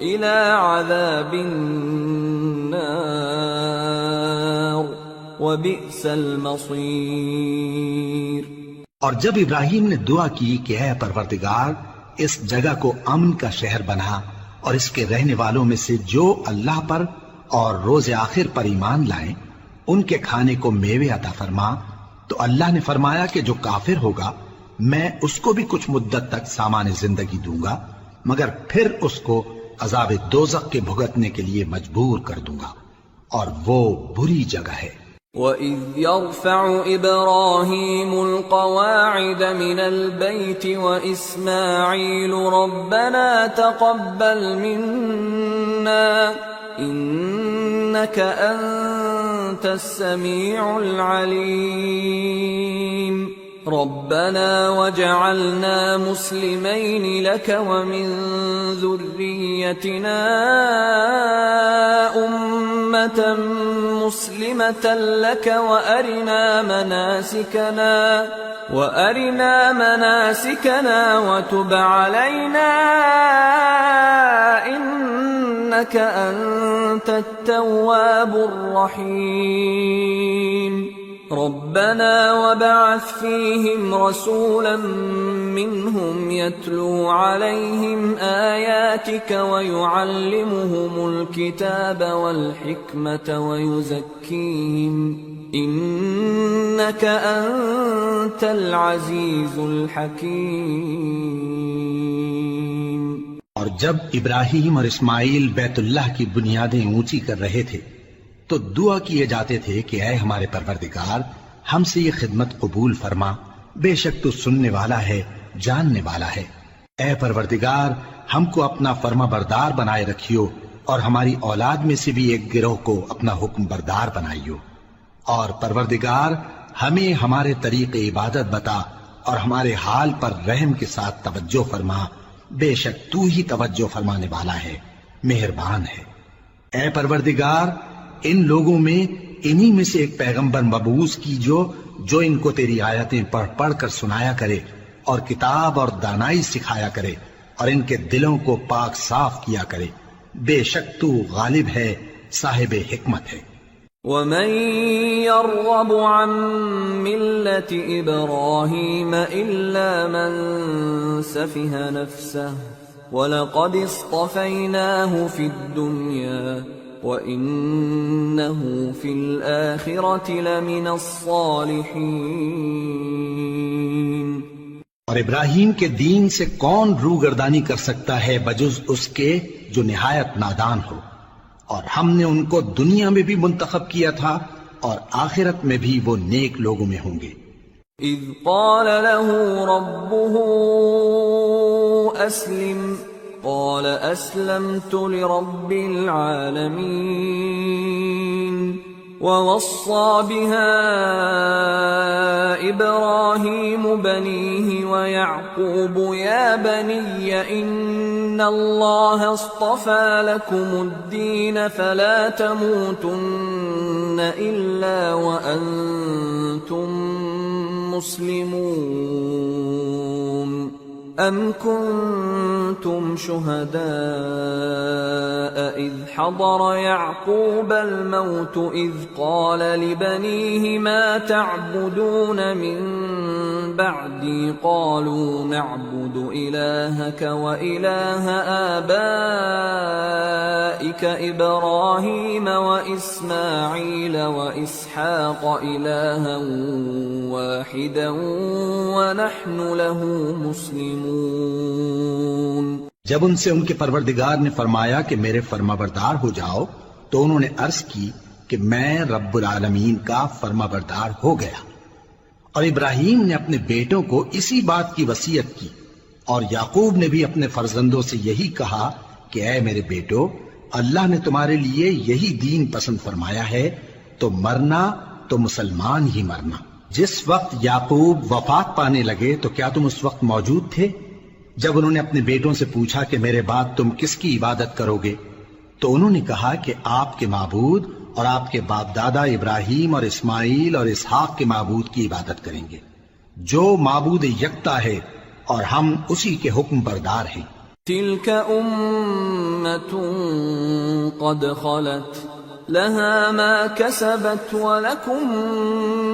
إلى عذاب النار وبئس المصير۔ اور جب ابراہیم نے دعا کی کہ اے پروردگار اس جگہ کو امن کا شہر بنا اور اس کے رہنے والوں میں سے جو اللہ پر اور روز آخر پر ایمان لائیں ان کے کھانے کو میوے عطا فرما، تو اللہ نے فرمایا کہ جو کافر ہوگا میں اس کو بھی کچھ مدت تک سامان زندگی دوں گا، مگر پھر اس کو عذاب دوزخ کے بھگتنے کے لیے مجبور کر دوں گا، اور وہ بری جگہ ہے۔ وَإِذْ يَرْفَعُ إِبْرَاهِيمُ الْقَوَاعِدَ مِنَ الْبَيْتِ وَإِسْمَاعِيلُ رَبَّنَا تَقَبَّلْ مِنَّا إِنَّكَ أَنْتَ السَّمِيعُ الْعَلِيمُ رَبَّنَا وَاجْعَلْنَا مُسْلِمَيْنِ لَكَ وَمِنْ ذُرِّيَّتِنَا أُمَّةً مُسْلِمَةً لَكَ وَأَرِنَا مَنَاسِكَنَا وَتُبْ عَلَيْنَا إِنَّكَ أَنْتَ التَّوَّابُ الرَّحِيمُ رَبَّنَا وَابْعَثْ فِيهِمْ رَسُولًا مِّنْهُمْ يَتْلُو عَلَيْهِمْ آيَاتِكَ وَيُعَلِّمُهُمُ الْكِتَابَ وَالْحِكْمَةَ وَيُزَكِّيهِمْ إِنَّكَ أَنْتَ الْعَزِيزُ الْحَكِيمُ۔ اور جب ابراہیم اور اسماعیل بیت اللہ کی بنیادیں اونچی کر رہے تھے تو دعا کیے جاتے تھے کہ اے ہمارے پروردگار ہم سے یہ خدمت قبول فرما، بے شک تو سننے والا ہے، جاننے والا ہے۔ اے پروردگار ہم کو اپنا فرما بردار بنائے رکھیو اور ہماری اولاد میں سے بھی ایک گروہ کو اپنا حکم بردار بنائیو، اور پروردگار ہمیں ہمارے طریق عبادت بتا اور ہمارے حال پر رحم کے ساتھ توجہ فرما، بے شک تو ہی توجہ فرمانے والا ہے، مہربان ہے۔ اے پروردگار ان لوگوں میں انہی میں سے ایک پیغمبر مبعوث کی جو ان کو تیری آیتیں پڑھ پڑھ کر سنایا کرے اور کتاب اور دانائی سکھایا کرے اور ان کے دلوں کو پاک صاف کیا کرے، بے شک تو غالب ہے، صاحب حکمت ہے۔ وَمَن يَرْغَبُ عَن مِّلَّةِ إِبْرَاهِيمَ إِلَّا مَن سَفِهَ نَفْسَهُ وَلَقَدِ اصْطَفَيْنَاهُ فِي الدُّنْيَا وَإِنَّهُ فِي الْآخِرَةِ لَمِنَ الصَّالِحِينَ۔ اور ابراہیم کے دین سے کون روگردانی کر سکتا ہے بجز اس کے جو نہایت نادان ہو، اور ہم نے ان کو دنیا میں بھی منتخب کیا تھا اور آخرت میں بھی وہ نیک لوگوں میں ہوں گے۔ اذ قال له ربه اسلم قال اسلمت لرب العالمين ووصى بها إبراهيم بنيه ويعقوب يا بني إن الله اصطفى لكم الدين فلا تموتن إلا وأنتم مسلمون أم كنتم شهداء إذ حضر يعقوب الموت إذ قال لبنيه ما تعبدون من بعدي قالوا نعبد إلهك وإله آبائك إبراهيم وإسماعيل وإسحاق إلها واحدا ونحن له مسلمون۔ جب ان سے ان کے پروردگار نے فرمایا کہ میرے فرمانبردار ہو جاؤ تو انہوں نے عرض کی کہ میں رب العالمین کا فرمانبردار ہو گیا، اور ابراہیم نے اپنے بیٹوں کو اسی بات کی وصیت کی، اور یعقوب نے بھی اپنے فرزندوں سے یہی کہا کہ اے میرے بیٹو، اللہ نے تمہارے لیے یہی دین پسند فرمایا ہے، تو مرنا تو مسلمان ہی مرنا۔ جس وقت یعقوب وفات پانے لگے تو کیا تم اس وقت موجود تھے جب انہوں نے اپنے بیٹوں سے پوچھا کہ میرے بعد تم کس کی عبادت کرو گے؟ تو انہوں نے کہا کہ آپ کے معبود اور آپ کے باپ دادا ابراہیم اور اسماعیل اور اسحاق کے معبود کی عبادت کریں گے جو معبود یکتا ہے اور ہم اسی کے حکم بردار ہیں۔ تلك أمة قد خلت لها ما كسبت ولكم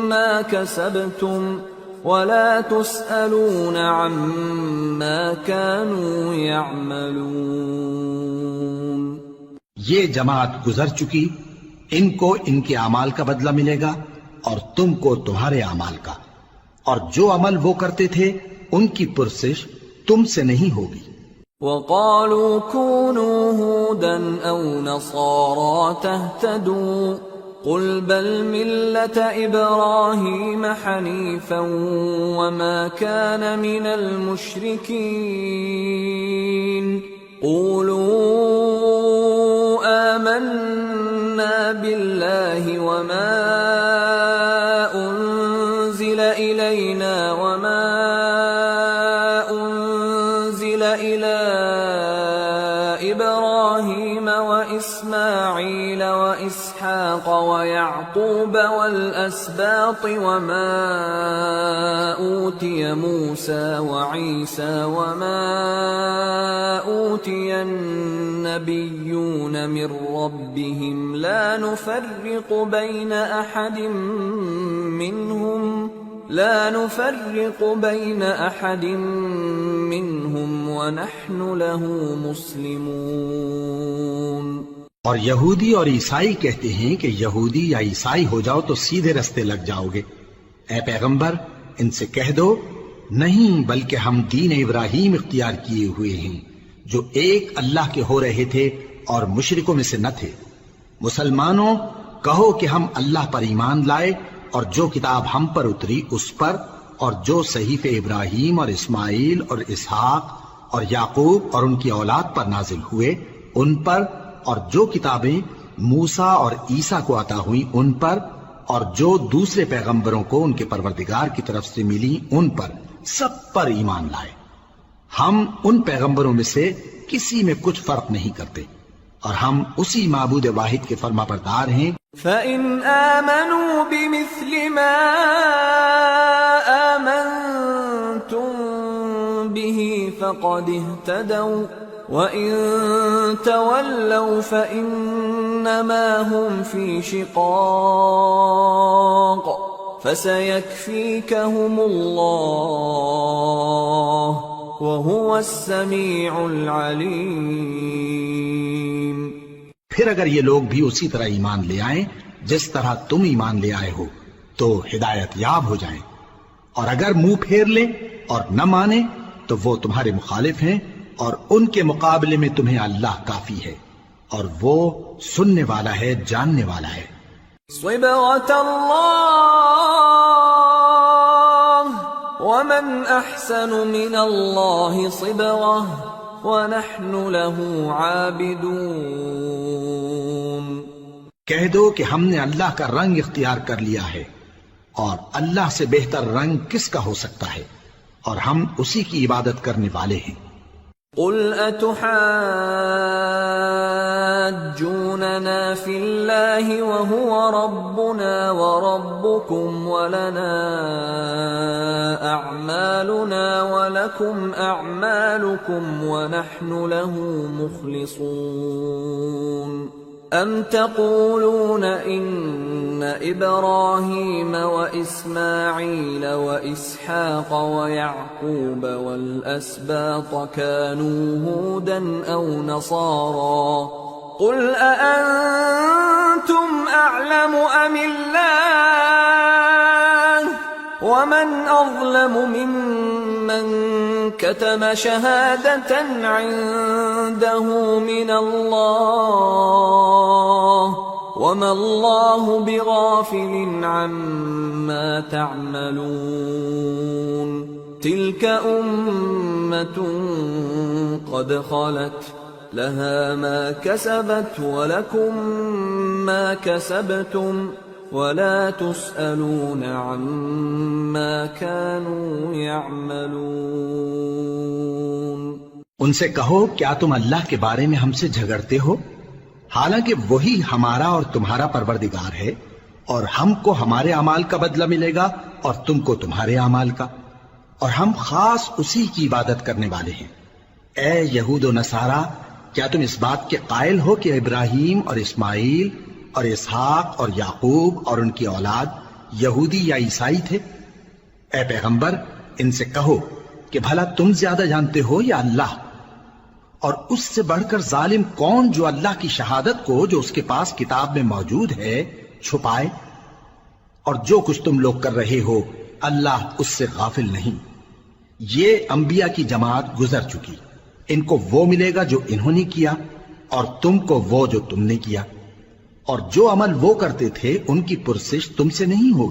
ما كسبتم ولا تسألون عما كانوا يعملون۔ یہ جماعت گزر چکی، ان کو ان کے اعمال کا بدلہ ملے گا اور تم کو تمہارے اعمال کا، اور جو عمل وہ کرتے تھے ان کی پرسش تم سے نہیں ہوگی۔ وقالوا كونوا هودا أو نصارى تهتدوا قل بل ملة إبراهيم حنيفا وما كان من المشركين قولوا آمنا بالله وما أنزل إلينا وما أنزل إلى إبراهيم وإسماعيل وإسحاق ويعقوب والأسباط وما أوتي موسى وعيسى وما أوتي النبيون من ربهم لا نفرق بين أحد منهم ونحن له مسلمون۔ اور یہودی اور عیسائی کہتے ہیں کہ یہودی یا عیسائی ہو جاؤ تو سیدھے رستے لگ جاؤ گے۔ اے پیغمبر ان سے کہہ دو نہیں، بلکہ ہم دین ابراہیم اختیار کیے ہوئے ہیں جو ایک اللہ کے ہو رہے تھے اور مشرکوں میں سے نہ تھے۔ مسلمانوں کہو کہ ہم اللہ پر ایمان لائے اور جو کتاب ہم پر اتری اس پر، اور جو صحیفے ابراہیم اور اسماعیل اور اسحاق اور یعقوب اور ان کی اولاد پر نازل ہوئے ان پر، اور جو کتابیں موسیٰ اور عیسیٰ کو عطا ہوئیں ان پر، اور جو دوسرے پیغمبروں کو ان کے پروردگار کی طرف سے ملی ان پر، سب پر ایمان لائے۔ ہم ان پیغمبروں میں سے کسی میں کچھ فرق نہیں کرتے، اور ہم اسی معبود واحد کے فرما بردار ہیں۔ فَإِنْ آمَنُوا بِمِثْلِ مَا آمَنْتُمْ بِهِ فَقَدِ اهْتَدَوْا وَإِنْ تَوَلَّوْا فَإِنَّمَا هُمْ فِي شِقَاقٍ فَسَيَكْفِيكَهُمُ اللَّهُ وَهُوَ السَّمِيعُ الْعَلِيمُ۔ پھر اگر یہ لوگ بھی اسی طرح ایمان لے آئیں جس طرح تم ایمان لے آئے ہو تو ہدایت یاب ہو جائیں، اور اگر منہ پھیر لیں اور نہ مانیں تو وہ تمہارے مخالف ہیں، اور ان کے مقابلے میں تمہیں اللہ کافی ہے، اور وہ سننے والا ہے، جاننے والا ہے۔ صبغة الله ومن أحسن من الله صبغة وَنَحْنُ لَهُ عَابِدُونَ۔ کہہ دو کہ ہم نے اللہ کا رنگ اختیار کر لیا ہے، اور اللہ سے بہتر رنگ کس کا ہو سکتا ہے، اور ہم اسی کی عبادت کرنے والے ہیں۔ قُلْ أَتُحَاجُّونَنَا فِي اللَّهِ وَهُوَ رَبُّنَا وَرَبُّكُمْ وَلَنَا أَعْمَالُنَا وَلَكُمْ أَعْمَالُكُمْ وَنَحْنُ لَهُ مُخْلِصُونَ أَمْ تَقُولُونَ إِنَّ إِبْرَاهِيمَ وَإِسْمَاعِيلَ وَإِسْحَاقَ وَيَعْقُوبَ وَالْأَسْبَاطَ كَانُوا هُودًا أَوْ نَصَارَى قُلْ أَأَنْتُمْ أَعْلَمُ أَمِ اللَّهُ وَمَنْ أَظْلَمُ مِمَّنْ كَتَمَ شَهَادَةً عِنْدَهُ مِنَ اللَّهِ وَمَا اللَّهُ بِغَافِلٍ عَمَّا تَعْمَلُونَ تِلْكَ أُمَّةٌ قَدْ خَلَتْ لَهَا مَا كَسَبَتْ وَلَكُمْ مَا كَسَبْتُمْ وَلَا تُسْأَلُونَ عَمَّا كَانُوا يَعْمَلُونَ۔ ان سے کہو کیا تم اللہ کے بارے میں ہم سے جھگڑتے ہو؟ حالانکہ وہی ہمارا اور تمہارا پروردگار ہے، اور ہم کو ہمارے اعمال کا بدلہ ملے گا اور تم کو تمہارے اعمال کا، اور ہم خاص اسی کی عبادت کرنے والے ہیں۔ اے یہود و نصارا، کیا تم اس بات کے قائل ہو کہ ابراہیم اور اسماعیل اور اسحاق اور یعقوب اور ان کی اولاد یہودی یا عیسائی تھے؟ اے پیغمبر، ان سے کہو کہ بھلا تم زیادہ جانتے ہو یا اللہ؟ اور اس سے بڑھ کر ظالم کون جو اللہ کی شہادت کو جو اس کے پاس کتاب میں موجود ہے چھپائے؟ اور جو کچھ تم لوگ کر رہے ہو اللہ اس سے غافل نہیں۔ یہ انبیاء کی جماعت گزر چکی، ان کو وہ ملے گا جو انہوں نے کیا، اور تم کو وہ جو تم نے کیا، اور جو عمل وہ کرتے تھے ان کی پرسش تم سے نہیں ہوگی۔